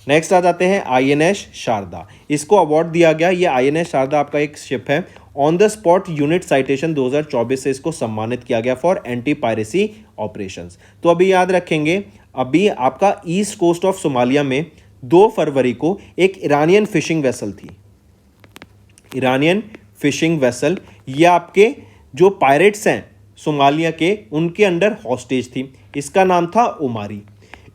नेक्स्ट आ जाते हैं आईएनएस शारदा, इसको अवार्ड दिया गया। ये आईएनएस शारदा आपका एक शिप है, on the spot unit citation 2024 से इसको सम्मानित किया गया फॉर एंटी पायरेसी ऑपरेशंस। तो अभी याद रखेंगे, अभी आपका ईस्ट कोस्ट ऑफ सोमालिया में 2 फरवरी को एक ईरानियन फिशिंग वेसल थी, ईरानियन फिशिंग वेसल, ये आपके जो पायरेट्स हैं सोमालिया के उनके अंडर हॉस्टेज थी, इसका नाम था ओमारी।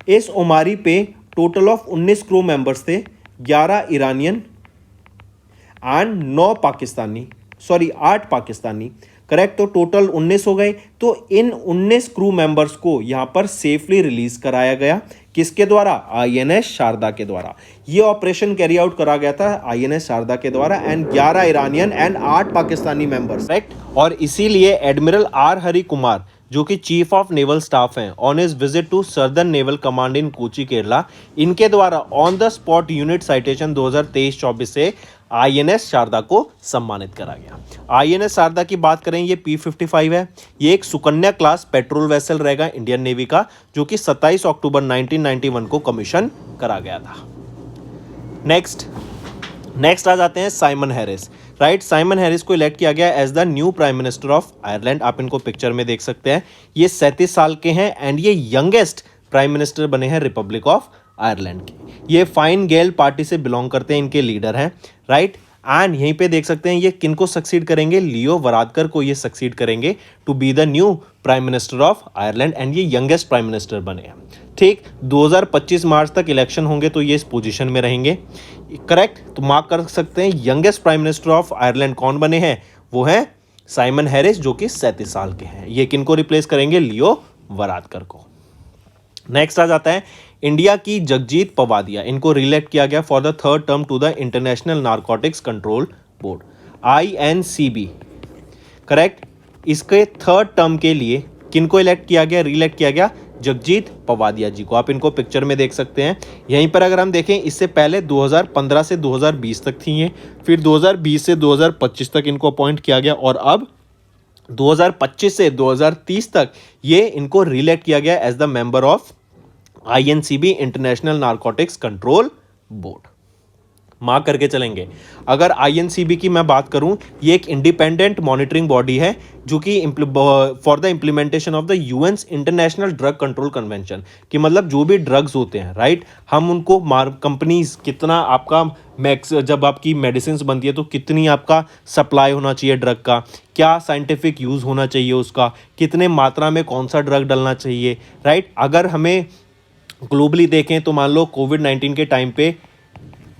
इस ओमारी पे टोटल ऑफ 19 क्रू मेंबर्स थे, 11 Iranian and 9 Pakistani, sorry 8 Pakistani, correct. तो टोटल 19 हो गए। तो इन 19 क्रू मेंबर्स को यहां पर सेफली रिलीज कराया गया, किसके द्वारा? आईएनएस शारदा के द्वारा। ये ऑपरेशन कैरी आउट करा गया था आईएनएस शारदा के द्वारा and 11 Iranian and 8 Pakistani members, correct. और इसीलिए एडमिरल आर हरि कुमार, जो कि चीफ ऑफ नेवल स्टाफ हैं, on his visit to southern naval command in Kochi Kerala, इनके द्वारा on the spot unit citation 2023-24 से आईएनएस शारदा को सम्मानित करा गया। आईएनएस शारदा की बात करें, ये P55 है, ये एक सुकन्या क्लास पेट्रोल वेसल रहेगा इंडियन नेवी का, जो कि 27 अक्टूबर 1991 को कमीशन करा गया था। नेक्स्ट आ जाते हैं Simon Harris. Right, Simon Harris को इलेक्ट किया गया as the new prime minister of Ireland. आप इनको पिक्चर में देख सकते हैं, ये 37 साल के हैं एंड ये यंगेस्ट प्राइम मिनिस्टर बने हैं रिपब्लिक ऑफ आयरलैंड के। ये फाइन गेल पार्टी से बिलोंग करते हैं, इनके लीडर हैं। राइट, एंड यहीं पे देख सकते हैं ये किनको सक्सीड करेंगे? लियो वरादकर को ये सक्सीड करेंगे to be the new prime minister of Ireland and ये यंगेस्ट प्राइम मिनिस्टर बने हैं। ठीक, 2025 मार्च तक इलेक्शन होंगे तो ये इस पोजीशन में रहेंगे, करेक्ट। तो मार्क कर सकते हैं youngest prime minister of Ireland कौन बने हैं? वो हैं साइमन हैरिस, जो कि 37 साल के हैं। ये किनको रिप्लेस करेंगे? लियो वरादकर को। नेक्स्ट आ जाता है इंडिया की जगजीत पवादिया, इनको रिलेक्ट किया गया for the 3rd term to the international narcotics control board INCB, correct. इसके 3rd टर्म के लिए किनको इलेक्ट किया गया? रिलेक्ट किया गया जगजीत पवादिया जी को। आप इनको पिक्चर में देख सकते हैं। यहीं पर अगर हम देखें, इससे पहले 2015 से 2020 तक थी ये, फिर 2020 से 2025 तक इनको अपॉइंट किया गया और अब 2025 से 2030 तक ये इनको रिलेक्ट किया गया as the member of INCB international narcotics control board. Mark करके चलेंगे। अगर INCB की मैं बात करूं, ये एक इंडिपेंडेंट मॉनिटरिंग बॉडी है जो कि for the implementation of the UN's international drug control convention, कि मतलब जो भी ड्रग्स होते हैं, राइट, हम उनको कंपनीज कितना आपका मैक्स, जब आपकी मेडिसिन बनती है तो कितनी आपका सप्लाई होना चाहिए ड्रग का, क्या साइंटिफिक यूज़ होना चाहिए उसका, कितने मात्रा में कौन सा ड्रग डलना चाहिए, राइट। अगर हमें ग्लोबली देखें तो मान लो कोविड-19 के टाइम पे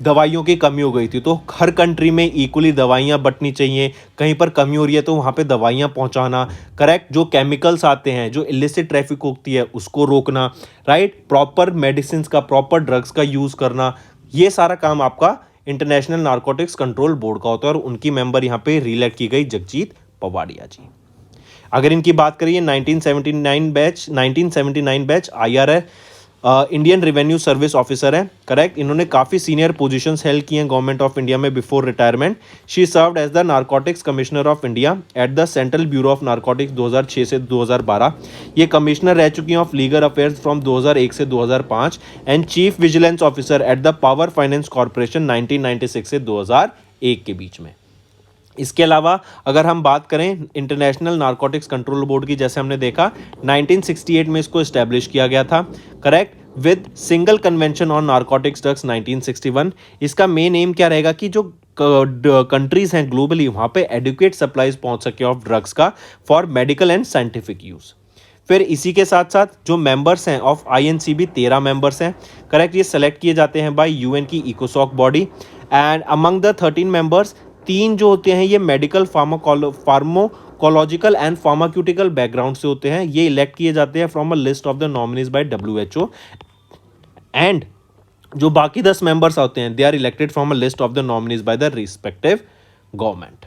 दवाइयों की कमी हो गई थी, तो हर कंट्री में इक्वली दवाइयाँ बंटनी चाहिए। कहीं पर कमी हो रही है तो वहाँ पे दवाइयाँ पहुँचाना, करेक्ट। जो केमिकल्स आते हैं, जो इलिसिट ट्रैफिक होती है, उसको रोकना, राइट। प्रॉपर मेडिसिन का, प्रॉपर ड्रग्स का यूज़ करना, ये सारा काम आपका इंटरनेशनल नारकोटिक्स कंट्रोल बोर्ड का होता है और उनकी मेंबर यहाँ पे रिलेक्ट की गई जगजीत पवाडिया जी। अगर इनकी बात करिए 1979 batch IRS Indian revenue service officer हैं, करेक्ट। इन्होंने काफ़ी सीनियर पोजीशंस हेल्ड की हैं गवर्नमेंट ऑफ इंडिया में before retirement. She served as the narcotics commissioner of India at the central bureau of narcotics 2006 से 2012। ये कमिश्नर रह चुकी हैं ऑफ लीगल अफेयर्स फ्रॉम 2001 से 2005 and chief vigilance officer at the power finance corporation 1996 से 2001 के बीच में। इसके अलावा अगर हम बात करें इंटरनेशनल नारकोटिक्स कंट्रोल बोर्ड की, जैसे हमने देखा 1968 में इसको इस्टेब्लिश किया गया था, correct, with single convention on narcotics drugs 1961। इसका मेन एम क्या रहेगा कि जो कंट्रीज हैं ग्लोबली वहाँ पे एडुकेट सप्लाईज पहुँच सके ऑफ ड्रग्स का for medical and scientific use. फिर इसी के साथ साथ जो मेंबर्स हैं ऑफ आईएनसीबी 13 मेंबर्स हैं, करेक्ट। ये सेलेक्ट किए जाते हैं बाय यूएन की इकोसॉक body and among the 13 members 3 जो होते हैं ये medical pharmacological and pharmaceutical background से होते हैं। ये इलेक्ट किए जाते हैं from a list of the nominees by WHO and जो बाकी 10 मेंबर्स होते हैं they are elected from a list of the nominees by the respective government,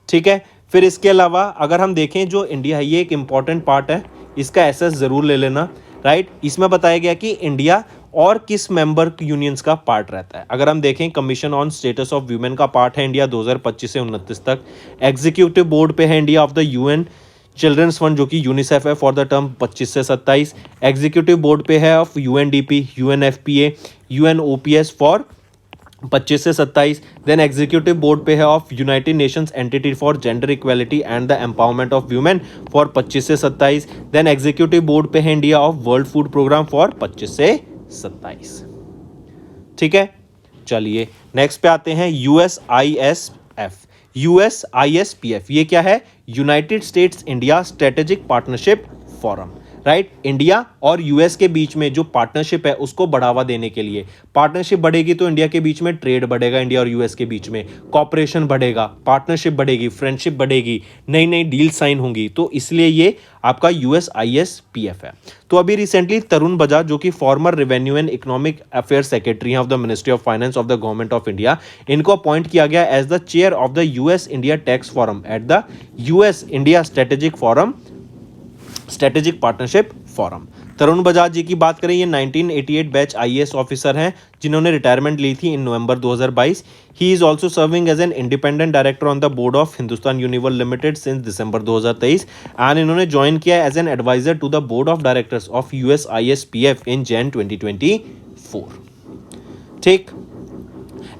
ठीक है। फिर इसके अलावा अगर हम देखें जो इंडिया है ये एक इंपॉर्टेंट पार्ट है, इसका एसेस ज़रूर ले लेना, राइट। इसमें बताया गया कि इंडिया और किस मेंबर यूनियंस का पार्ट रहता है। अगर हम देखें commission on status of women का पार्ट है इंडिया 2025 से 29 तक। एग्जीक्यूटिव बोर्ड पे है India of the UN children's fund जो कि यूनिसेफ है फॉर द टर्म 25 से 27। एग्जीक्यूटिव बोर्ड पे है of UNDP, UNFPA, UNOPS for 25 से 27। देन एग्जीक्यूटिव बोर्ड पे है of United Nations entity for gender equality and the empowerment of women for 25 से 27। देन एग्जीक्यूटिव बोर्ड पे है India of world food programme for 25 से 27, ठीक है। चलिए नेक्स्ट पे आते हैं USISPF। ये क्या है? United states India strategic partnership forum, right. India और यूएस के बीच में जो पार्टनरशिप है उसको बढ़ावा देने के लिए, पार्टनरशिप बढ़ेगी तो इंडिया के बीच में ट्रेड बढ़ेगा, इंडिया और यूएस के बीच में कॉपरेशन बढ़ेगा, पार्टनरशिप बढ़ेगी, फ्रेंडशिप बढ़ेगी, नई नई डील साइन होंगी, तो इसलिए ये आपका USISPF है। तो अभी रिसेंटली तरुण बजाज जो कि former revenue and economic affair secretary हैं of the ministry of Finance of the government of India, इनको अपॉइंट किया गया as the chair of the US India tax forum at the US India strategic partnership forum. Tarun Bajaj ji की बात करें, ये 1988 batch IAS officer हैं जिन्होंने रिटायरमेंट ली थी in November 2022। He is also serving as an independent director on the board of Hindustan Unilever limited since December 2023 and इन्होंने join किया as an adviser to the board of directors of USISPF in Jan 2024, ठीक।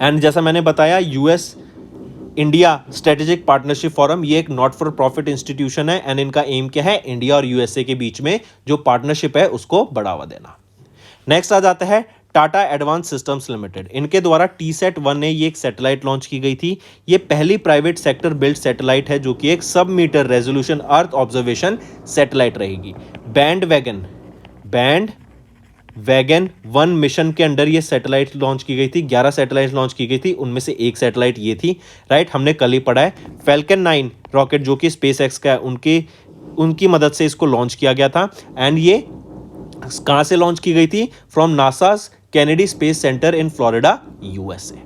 And जैसा मैंने बताया US India strategic partnership forum ये एक not for profit institution है and इनका एम क्या है? इंडिया और USA के बीच में जो पार्टनरशिप है उसको बढ़ावा देना। नेक्स्ट आ जाता है टाटा एडवांस सिस्टम्स लिमिटेड। इनके द्वारा TSAT-1 ये एक सैटेलाइट लॉन्च की गई थी। ये पहली प्राइवेट सेक्टर बिल्ड सैटेलाइट है जो कि एक sub metre resolution earth observation satellite रहेगी। बैंड वैगन 1 मिशन के अंडर ये सैटेलाइट लॉन्च की गई थी। 11 सैटेलाइट लॉन्च की गई थी, उनमें से एक सैटेलाइट ये थी, राइट। हमने कल ही पढ़ा है। फैल्कन 9 रॉकेट जो कि SpaceX का है उनकी मदद से इसको लॉन्च किया गया था एंड ये कहाँ से लॉन्च की गई थी? From NASA's Kennedy space centre in Florida USA।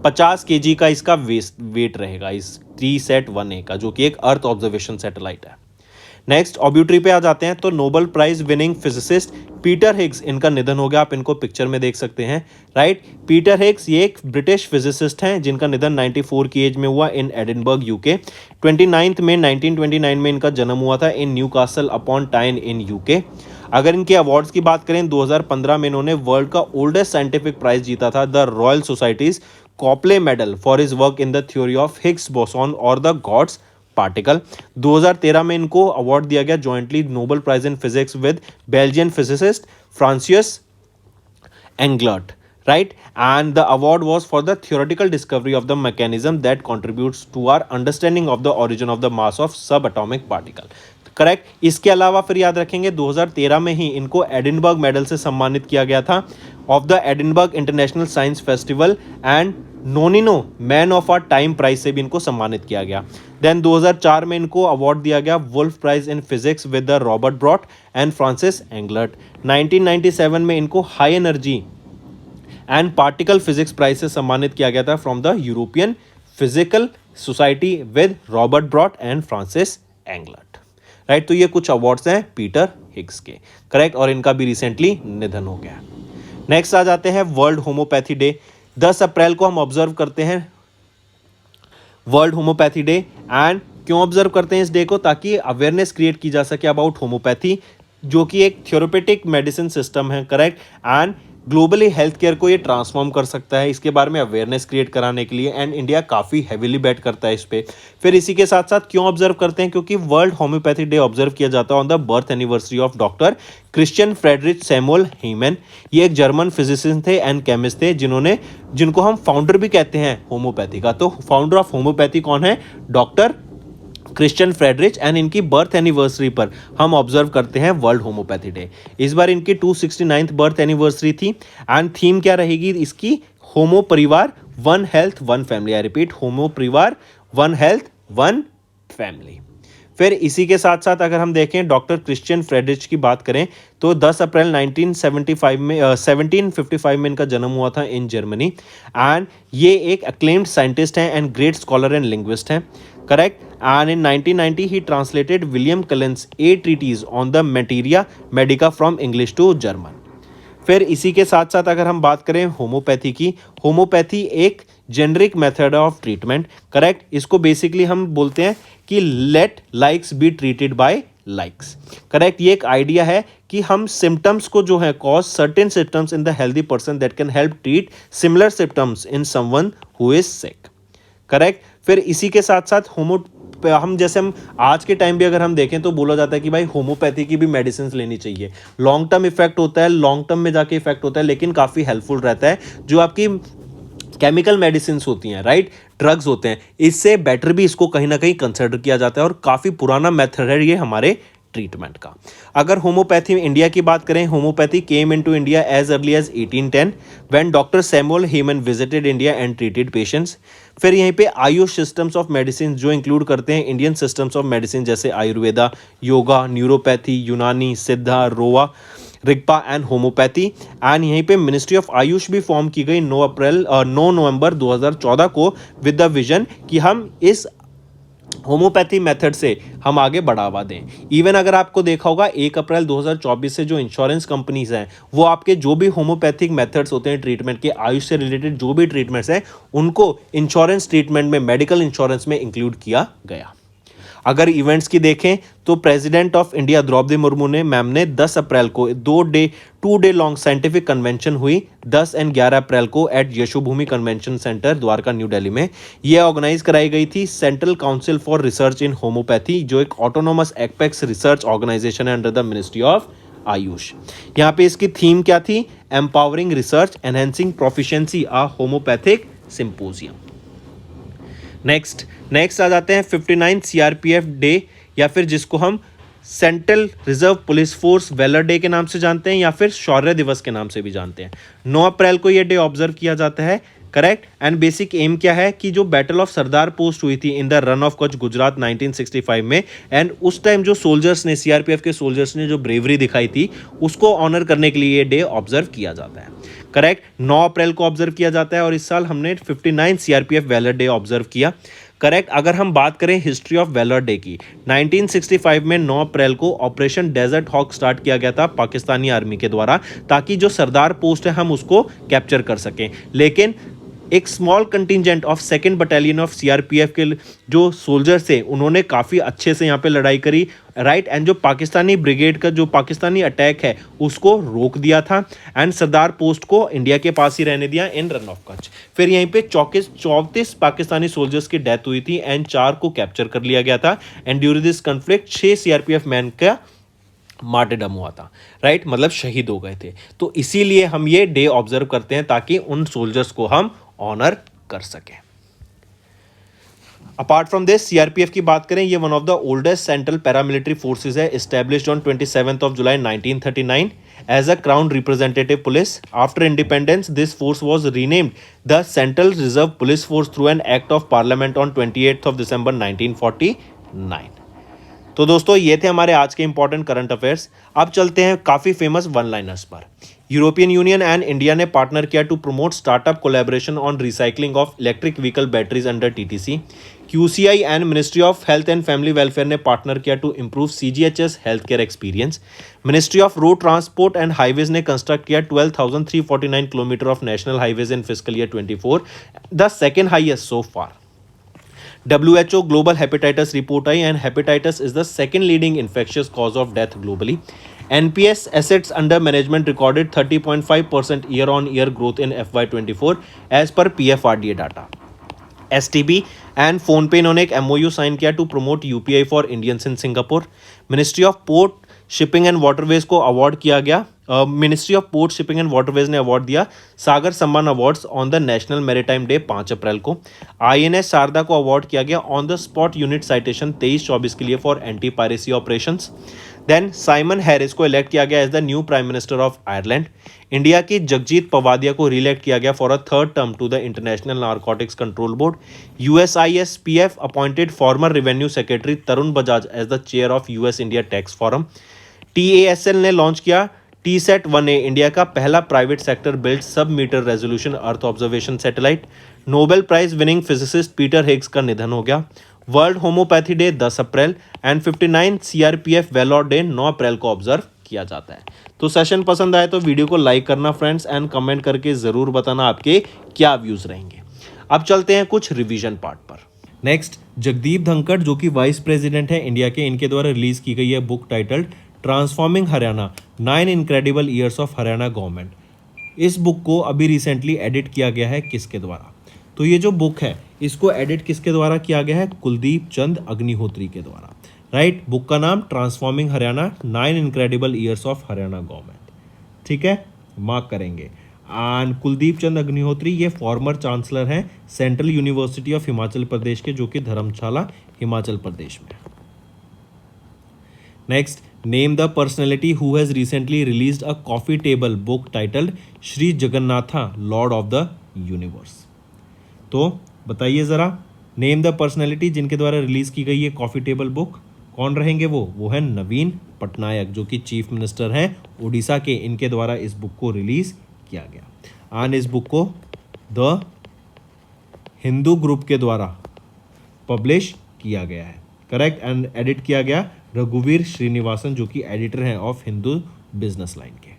50 kg का इसका वेट रहेगा इस TSAT-1A का, जो कि एक अर्थ ऑब्जर्वेशन सैटेलाइट है। नेक्स्ट ऑब्यूटरी पे आ जाते हैं तो Nobel prize winning physicist Peter Higgs, इनका निधन हो गया, आप इनको पिक्चर में देख सकते हैं, राइट। पीटर हिग्स ये एक ब्रिटिश फिजिसिस्ट हैं जिनका निधन 94 की एज में हुआ इन एडिनबर्ग UK। 29 मई 1929 में इनका जन्म हुआ था इन न्यूकासल अपॉन टाइन इन UK। अगर इनके अवार्ड्स की बात करें 2015 में इन्होंने वर्ल्ड का ओल्डेस्ट साइंटिफिक प्राइज जीता था, the Royal Society's Copley Medal for his work in the theory of Higgs boson और द गॉड्स पार्टिकल। 2013 में इनको अवार्ड दिया गया jointly Nobel Prize in physics with Belgian physicist François Englert, right? And the award was for the theoretical discovery of the mechanism that contributes to our understanding of the origin of the mass of subatomic particle. Correct. इसके अलावा फिर याद रखेंगे 2013 में ही इनको Edinburgh medal से सम्मानित किया गया था of the Edinburgh International Science Festival and Nonino Man of Our Time Prize से भी इनको सम्मानित किया गया। देन 2004 में इनको अवार्ड दिया गया Wolf prize in physics with the Robert Brout and Francis Englert. 1997 में इनको high energy and particle physics prize से सम्मानित किया गया था from the European Physical Society with Robert Brout and Francis Englert, right. तो ये कुछ अवार्ड्स हैं पीटर हिग्स के, करेक्ट, और इनका भी रिसेंटली निधन हो गया। नेक्स्ट आ जाते हैं वर्ल्ड होम्योपैथी डे। 10 अप्रैल को हम ऑब्जर्व करते हैं वर्ल्ड होम्योपैथी डे। एंड क्यों ऑब्जर्व करते हैं इस डे को? ताकि अवेयरनेस क्रिएट की जा सके अबाउट होम्योपैथी, जो कि एक थ्योरेपेटिक मेडिसिन सिस्टम है, correct, and globally health care को ये ट्रांसफॉर्म कर सकता है, इसके बारे में अवेयरनेस क्रिएट कराने के लिए। एंड इंडिया काफ़ी हैवीली बेट करता है इस पे। फिर इसी के साथ साथ क्यों ऑब्जर्व करते हैं? क्योंकि वर्ल्ड होम्योपैथी डे ऑब्जर्व किया जाता है on the birth anniversary of doctor Christian Friedrich Samuel Hahnemann. ये एक जर्मन फिजिशियन थे एंड केमिस्ट थे, जिनको हम फाउंडर भी कहते हैं होम्योपैथी का। तो फाउंडर ऑफ होम्योपैथी कौन है? Doctor Christian Friedrich. एंड इनकी बर्थ एनिवर्सरी पर हम ऑब्जर्व करते हैं वर्ल्ड होम्योपैथी डे। इस बार इनकी 269th बर्थ एनिवर्सरी थी। एंड थीम क्या रहेगी इसकी? होमो परिवार, one health one family. I repeat, homoeo परिवार, वन हेल्थ वन फैमिली। फिर इसी के साथ साथ अगर हम देखें डॉक्टर क्रिश्चियन फ्रेडरिच की बात करें तो 10 अप्रैल 1755 में इनका जन्म हुआ था इन जर्मनी। एंड ये एक अक्लेम्ड साइंटिस्ट हैं and great scholar and linguist हैं, correct. And in 1990 he translated William Cullen's a treatise on the materia medica from English to German. फिर इसी के साथ साथ अगर हम बात करें होम्योपैथी की, होम्योपैथी एक generic method of treatment, correct. इसको बेसिकली हम बोलते हैं कि let likes be treated by likes, correct. ये एक आइडिया है कि हम सिम्टम्स को जो है cause certain symptoms in the healthy person that can help treat similar symptoms in someone who is sick, correct. फिर इसी के साथ साथ हम आज के टाइम भी अगर हम देखें तो बोला जाता है कि भाई होम्योपैथी की भी मेडिसिन लेनी चाहिए। लॉन्ग टर्म इफेक्ट होता है, लॉन्ग टर्म में जाके इफेक्ट होता है, लेकिन काफ़ी हेल्पफुल रहता है। जो आपकी केमिकल मेडिसिन होती हैं, राइट, ड्रग्स होते हैं, इससे बेटर भी इसको कहीं ना कहीं कंसिडर किया जाता है और काफ़ी पुराना मेथड है ये हमारे ट्रीटमेंट का। अगर होम्योपैथी इंडिया की बात करें, homeopathy came into India as early as 1810 when doctor Samuel Hahnemann visited India and treated patients. फिर यहीं पे आयुष सिस्टम्स ऑफ मेडिसिन जो इंक्लूड करते हैं इंडियन सिस्टम्स ऑफ मेडिसिन, जैसे आयुर्वेदा, योगा, न्यूरोपैथी, यूनानी, सिद्धा, रोवा, रिग्पा एंड होम्योपैथी। एंड यहीं पे मिनिस्ट्री ऑफ आयुष भी फॉर्म की गई 9 नवंबर 2014 को विद द विजन कि हम इस होम्योपैथी मेथड से हम आगे बढ़ावा दें। इवन अगर आपको देखा होगा 1 अप्रैल 2024 से जो इंश्योरेंस कंपनीज हैं वो आपके जो भी होम्योपैथिक मेथड्स होते हैं ट्रीटमेंट के, आयुष से रिलेटेड जो भी ट्रीटमेंट्स हैं, उनको इंश्योरेंस ट्रीटमेंट में, मेडिकल इंश्योरेंस में इंक्लूड किया गया। अगर इवेंट्स की देखें तो president of India Droupadi Murmu ने मैम ने 10 अप्रैल को 2 डे लॉन्ग साइंटिफिक कन्वेंशन हुई 10 और 11 अप्रैल को at Yashobhoomi convention centre Dwarka New Delhi में। यह ऑर्गेनाइज कराई गई थी central council for research in homeopathy, जो एक ऑटोनोमस एपेक्स रिसर्च ऑर्गेनाइजेशन है under the ministry of Ayush. यहाँ पे इसकी थीम क्या थी? Empowering research enhancing proficiency a homeopathic symposium. Next आ जाते हैं 59 सीआरपीएफ डे, या फिर जिसको हम central reserve police force valour day के नाम से जानते हैं या फिर शौर्य दिवस के नाम से भी जानते हैं। 9 अप्रैल को यह डे ऑब्जर्व किया जाता है, करेक्ट। एंड बेसिक एम क्या है कि जो बैटल ऑफ सरदार पोस्ट हुई थी in the run of Kutch Gujarat 1965 में, एंड उस टाइम जो सोल्जर्स ने, सीआरपीएफ के सोल्जर्स ने जो ब्रेवरी दिखाई थी उसको ऑनर करने के लिए ये डे ऑब्जर्व किया जाता है, करेक्ट। 9 अप्रैल को ऑब्जर्व किया जाता है और इस साल हमने 59 सीआरपीएफ वेलर डे ऑब्जर्व किया, करेक्ट। अगर हम बात करें हिस्ट्री ऑफ वेलर डे की, 1965 में 9 अप्रैल को ऑपरेशन डेजर्ट हॉक स्टार्ट किया गया था पाकिस्तानी आर्मी के द्वारा, ताकि जो सरदार पोस्ट है हम उसको कैप्चर कर सकें। लेकिन एक small contingent of 2nd battalion of CRPF के जो सोल्जर्स थे उन्होंने काफ़ी अच्छे से यहाँ पे लड़ाई करी, राइट। एंड जो पाकिस्तानी ब्रिगेड का जो पाकिस्तानी अटैक है उसको रोक दिया था एंड सरदार पोस्ट को इंडिया के पास ही रहने दिया इन रन ऑफ कच्छ। फिर यहीं पे 34 पाकिस्तानी सोल्जर्स की डेथ हुई थी एंड 4 को कैप्चर कर लिया गया था। And during this conflict 6 CRPF man का मार्टरडम हुआ था, राइट, मतलब शहीद हो गए थे। तो इसीलिए हम ये डे ऑब्जर्व करते हैं ताकि उन सोल्जर्स को हम ऑनर कर सकें। अपार्ट फ्रॉम दिस, सीआरपीएफ की बात करें, ये one of the oldest central paramilitary forces है, established on 27 July 1939 as a crown representative police. After independence this force was renamed the Central reserve police Force through an act of parliament on 28 December 1949। तो दोस्तों ये थे हमारे आज के important current affairs. अब चलते हैं काफ़ी फेमस वन लाइनर्स पर। यूरोपियन यूनियन एंड इंडिया ने पार्टनर किया to promote startup collaboration on recycling of electric vehicle batteries under TTC. QCI and ministry of health and family welfare ने partner किया to improve CGHS health care experience. Ministry of road transport and highways ने construct किया 12,349 kilometre of national highways in fiscal year 24, the second highest so far. WHO global hepatitis report I and hepatitis is the second leading infectious cause of death globally. NPS assets under management recorded 30.5% year-on-year growth in FY24 as per PFRDA data. STB and PhonePe इन्होंने एक MOU sign किया to promote UPI for Indians in Singapore. Ministry of port shipping and waterways को award किया गया। Ministry of port shipping and waterways ने award दिया Sagar Samman awards on the national maritime day 5 April को। INS Sharda को award किया गया on the spot unit citation 23-24 के लिए for anti piracy operations. Then Simon Harris को इलेक्ट किया गया as the new prime minister of Ireland. India की जगजीत पवादिया को रीइलेक्ट किया गया for a third term to the international narcotics control board. USISPF appointed former revenue secretary Tarun Bajaj as the chair of US India tax forum. TASL ने launch किया TSAT-1A, India का पहला private sector build sub metre resolution earth observation satellite. Nobel prize winning physicist Peter Higgs का निधन हो गया। World Homeopathy Day 10 April and 59 CRPF Valour Day 9 April को observe किया जाता है। तो सेशन पसंद आए तो वीडियो को लाइक करना फ्रेंड्स एंड कमेंट करके ज़रूर बताना आपके क्या व्यूज़ रहेंगे। अब चलते हैं कुछ रिवीजन पार्ट पर। नेक्स्ट, जगदीप धनखड़ जो कि वाइस प्रेसिडेंट है इंडिया के, इनके द्वारा रिलीज की गई है book titled transforming Haryana 9 incredible years of Haryana government. इस बुक को अभी रिसेंटली एडिट किया गया है किसके द्वारा? तो ये जो बुक है इसको एडिट किसके द्वारा किया गया है? कुलदीप चंद अग्निहोत्री के द्वारा। राइट, बुक का नाम transforming Haryana 9 incredible years of Haryana government. ठीक है, मार्क करेंगे। एंड कुलदीप चंद अग्निहोत्री ये फॉर्मर चांसलर हैं central university of Himachal Pradesh के, जो कि धर्मशाला हिमाचल प्रदेश में। Next, name the personality who has recently released a coffee table book titled Shri Jagannatha Lord of the universe. तो बताइए ज़रा, नेम द पर्सनैलिटी जिनके द्वारा रिलीज की गई है कॉफी टेबल बुक, कौन रहेंगे? वो है नवीन पटनायक जो कि चीफ मिनिस्टर हैं उड़ीसा के, इनके द्वारा इस बुक को रिलीज किया गया। एंड इस बुक को द हिंदू ग्रुप के द्वारा पब्लिश किया गया है। करेक्ट, एंड एडिट किया गया रघुवीर श्रीनिवासन जो कि एडिटर हैं ऑफ हिंदू बिजनेस लाइन के।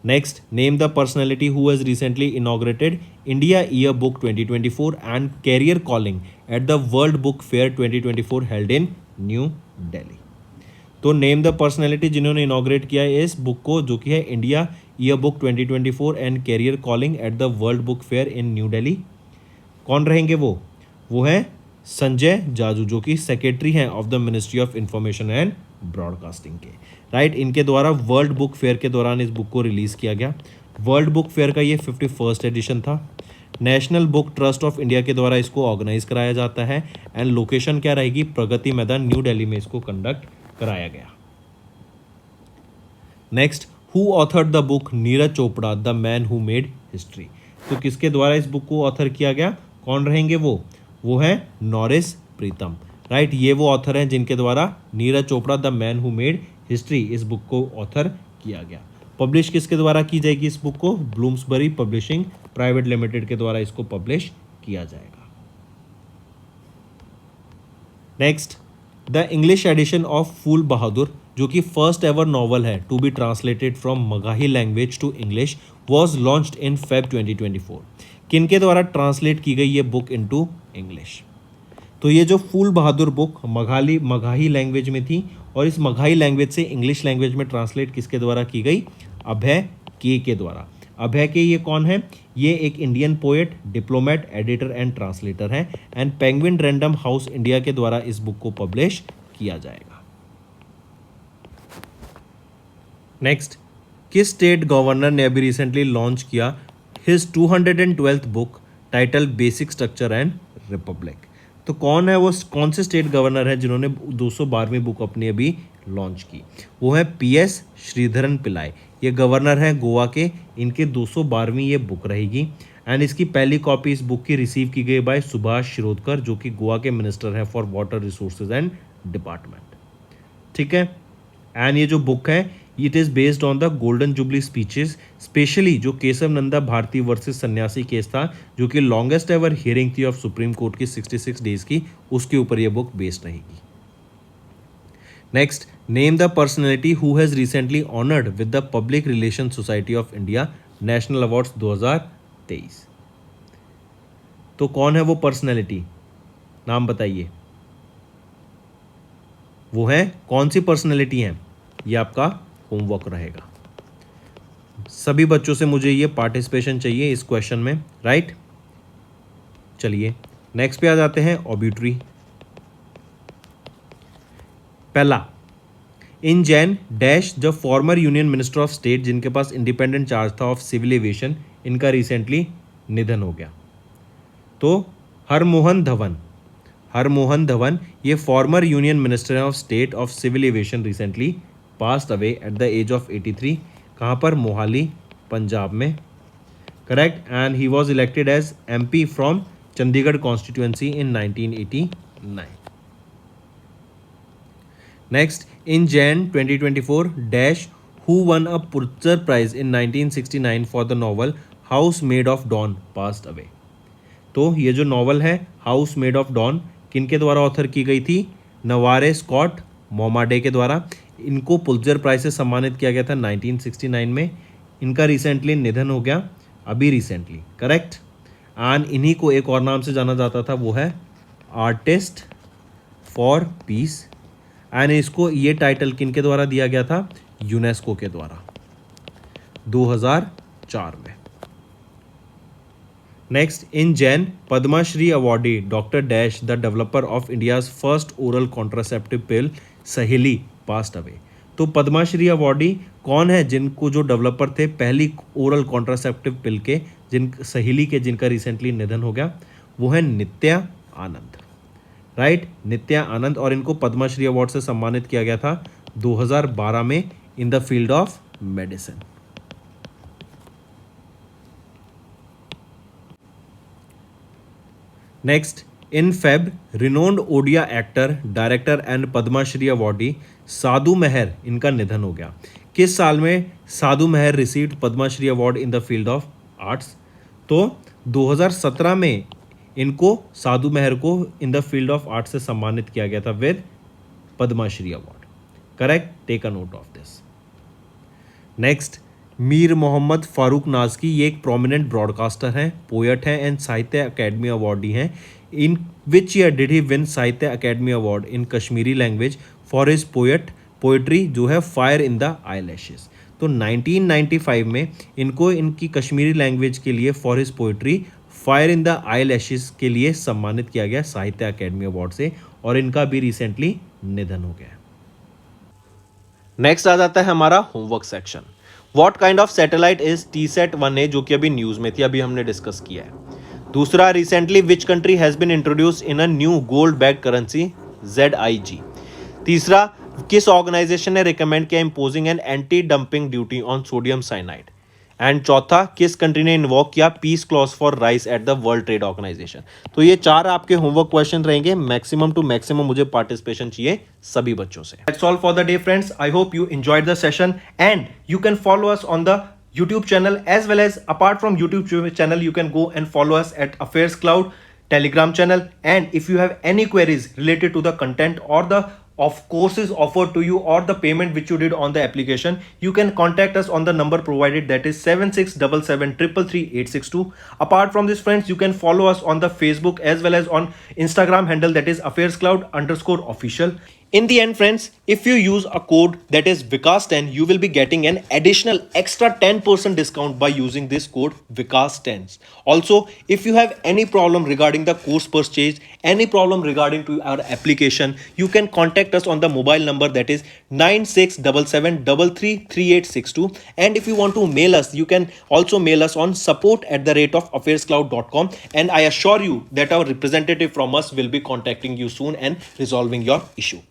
Next, name the personality who has recently inaugurated India year book 2024 and career calling at the world book fair 2024 held in New Delhi. तो नेम द पर्सनैलिटी जिन्होंने inaugurate किया है इस बुक को, जो कि है India year book 2024 and career calling at the world book fair in New Delhi. कौन रहेंगे? वो है संजय जाजू जो कि सेक्रेटरी हैं of the ministry of information and broadcasting के। राइट, इनके द्वारा वर्ल्ड बुक फेयर के दौरान इस बुक को रिलीज़ किया गया। वर्ल्ड बुक फेयर का ये 51st एडिशन था। National book trust of India के द्वारा इसको ऑर्गेनाइज कराया जाता है एंड लोकेशन क्या रहेगी? प्रगति मैदान न्यू दिल्ली में इसको कंडक्ट कराया गया। Next, who authored the book Neeraj Chopra the man who made history. तो किसके द्वारा इस बुक को ऑथर किया गया? कौन रहेंगे? वो है नॉरिस प्रीतम। राइट, ये वो ऑथर हैं जिनके द्वारा Neeraj Chopra the man who made history इस बुक को ऑथर किया गया। पब्लिश किसके द्वारा की जाएगी इस बुक को? ब्लूम्सबरी पब्लिशिंग प्राइवेट लिमिटेड के द्वारा इसको पब्लिश किया जाएगा। Next, the English edition of Phool Bahadur जो कि फर्स्ट एवर नॉवल है to be translated from Magahi language to English was launched in Feb 2024। किनके द्वारा ट्रांसलेट की गई ये बुक इनटू इंग्लिश? तो ये जो फूल बहादुर बुक मगाही लैंग्वेज में थी और इस मगाही लैंग्वेज से इंग्लिश लैंग्वेज में ट्रांसलेट किसके द्वारा की गई? अभय के द्वारा। अभय के ये कौन है? ये एक Indian poet, diplomat, editor and translator हैं and Penguin Random House India के द्वारा इस बुक को पब्लिश किया जाएगा। नेक्स्ट, किस स्टेट गवर्नर ने अभी रिसेंटली लॉन्च किया his 212th book title basic structure and Republic? तो कौन है वो, कौन से स्टेट गवर्नर है जिन्होंने 212वीं बुक अपनी अभी लॉन्च की? वो है PS श्रीधरन पिल्लाई। ये गवर्नर हैं गोवा के, इनके 212वीं ये बुक रहेगी एंड इसकी पहली कॉपी इस बुक की रिसीव की गई बाय सुभाष शिरोडकर जो कि गोवा के मिनिस्टर हैं for water resources and department. ठीक है, एंड ये जो बुक है it is based on the golden jubilee speeches, specially जो केशव नंदा भारती वर्सेस सन्यासी केस था, जो कि लॉन्गेस्ट एवर हियरिंग थी ऑफ सुप्रीम कोर्ट की 66 डेज की, उसके ऊपर ये बुक बेस्ड रहेगी. Next, name the personality who has recently honoured with the public relation society of India national awards 2023. तो कौन है वो पर्सनैलिटी, नाम बताइए. वो है कौन सी पर्सनैलिटी है, ये आपका होमवर्क रहेगा. सभी बच्चों से मुझे ये पार्टिसिपेशन चाहिए इस क्वेश्चन में, राइट. चलिए नेक्स्ट पे आ जाते हैं. ऑब्यूटरी. पहला, in Jan dash the former union minister of state, जिनके पास इंडिपेंडेंट चार्ज था ऑफ सिविल एविएशन, इनका रिसेंटली निधन हो गया. तो हरमोहन धवन ये former union minister of state of civil aviation recently passed away at the age of 83. कहाँ पर, मोहाली, पंजाब में. Correct. And he was elected as MP from Chandigarh constituency in 1989. Next, in Jan 2024 dash who one a Pulitzer prize in 1969 for the novel house made of dawn passed away. तो ये जो novel है house made of don, किनके द्वारा author की गई थी, नवारे Scott मोमाडे के द्वारा. इनको पुलित्जर प्राइज से सम्मानित किया गया था 1969 में. इनका रिसेंटली निधन हो गया, अभी रिसेंटली. करेक्ट. एंड इन्हीं को एक और नाम से जाना जाता था, वो है आर्टिस्ट फॉर पीस. एंड इसको ये टाइटल किनके द्वारा दिया गया था, यूनेस्को के द्वारा 2004 में. Next, in Jain Padma Shri awardee doctor dash the developer of India's first oral contraceptive पिल सहेली पास्ट अवे. तो पद्माश्री अवॉर्डी कौन है, जिनको जो डेवलपर थे पहली ओरल कॉन्ट्रासेप्टिव पिल के, जिन सहेली के, जिनका रिसेंटली निधन हो गया, वो है नित्या आनंद. राइट, नित्या आनंद. और इनको पद्माश्री अवार्ड से सम्मानित किया गया था 2012 में in the field of medicine. Next, in Feb renowned Odia actor, director and Padmashri awardee Sadhu Meher, इनका निधन हो गया. किस साल में Sadhu Meher received Padmashri award in the field of arts. तो 2017 में इनको, साधु मेहर को in the field of arts से सम्मानित किया गया था with Padmashri award. Correct. Take a note of this. Next, Mir Mohammad Farooq Nazki, ये एक प्रोमिनेंट ब्रॉडकास्टर हैं, पोएट हैं एंड साहित्य अकेडमी अवार्डी हैं. In which year did he win Sahitya Akademi award in Kashmiri language for his poetry जो है फायर इन द आईलैशेस. तो 1995 में इनको इनकी कश्मीरी लैंग्वेज के लिए for his poetry fire in the eyelashes के लिए सम्मानित किया गया साहित्य अकेडमी अवार्ड से, और इनका भी रिसेंटली निधन हो गया. नेक्स्ट आ जाता है हमारा homework section. What kind of satellite is TSAT-1A, जो कि अभी न्यूज में थी, अभी हमने डिस्कस किया है. दूसरा, recently which country has been introduced in a new gold back currency ZIG. तीसरा, किस ऑर्गेनाइजेशन ने रिकमेंड किया imposing an anti dumping duty on sodium cyanide. And चौथा, किस कंट्री ने इन्वॉक किया peace clause for rice at the world trade organisation. तो ये 4 आपके होमवर्क क्वेश्चन रहेंगे. मैक्सिमम टू मैक्सिमम मुझे पार्टिसिपेशन चाहिए सभी बच्चों से. That's all for the day, friends. I hope you enjoyed the session and you can follow us on the YouTube channel, as well as apart from YouTube channel you can go and follow us at Affairs Cloud Telegram channel. And if you have any queries related to the content or the of courses offered to you or the payment which you did on the application, you can contact us on the number provided, that is 7677333862. Apart from this, friends, you can follow us on the Facebook as well as on Instagram handle, that is affairscloud_official. In the end, friends, if you use a code that is Vikas10, you will be getting an additional extra 10% discount by using this code Vikas10. Also, if you have any problem regarding the course purchase, any problem regarding to our application, you can contact us on the mobile number, that is 9677333862. And if you want to mail us, you can also mail us on support@affairscloud.com, and I assure you that our representative from us will be contacting you soon and resolving your issue.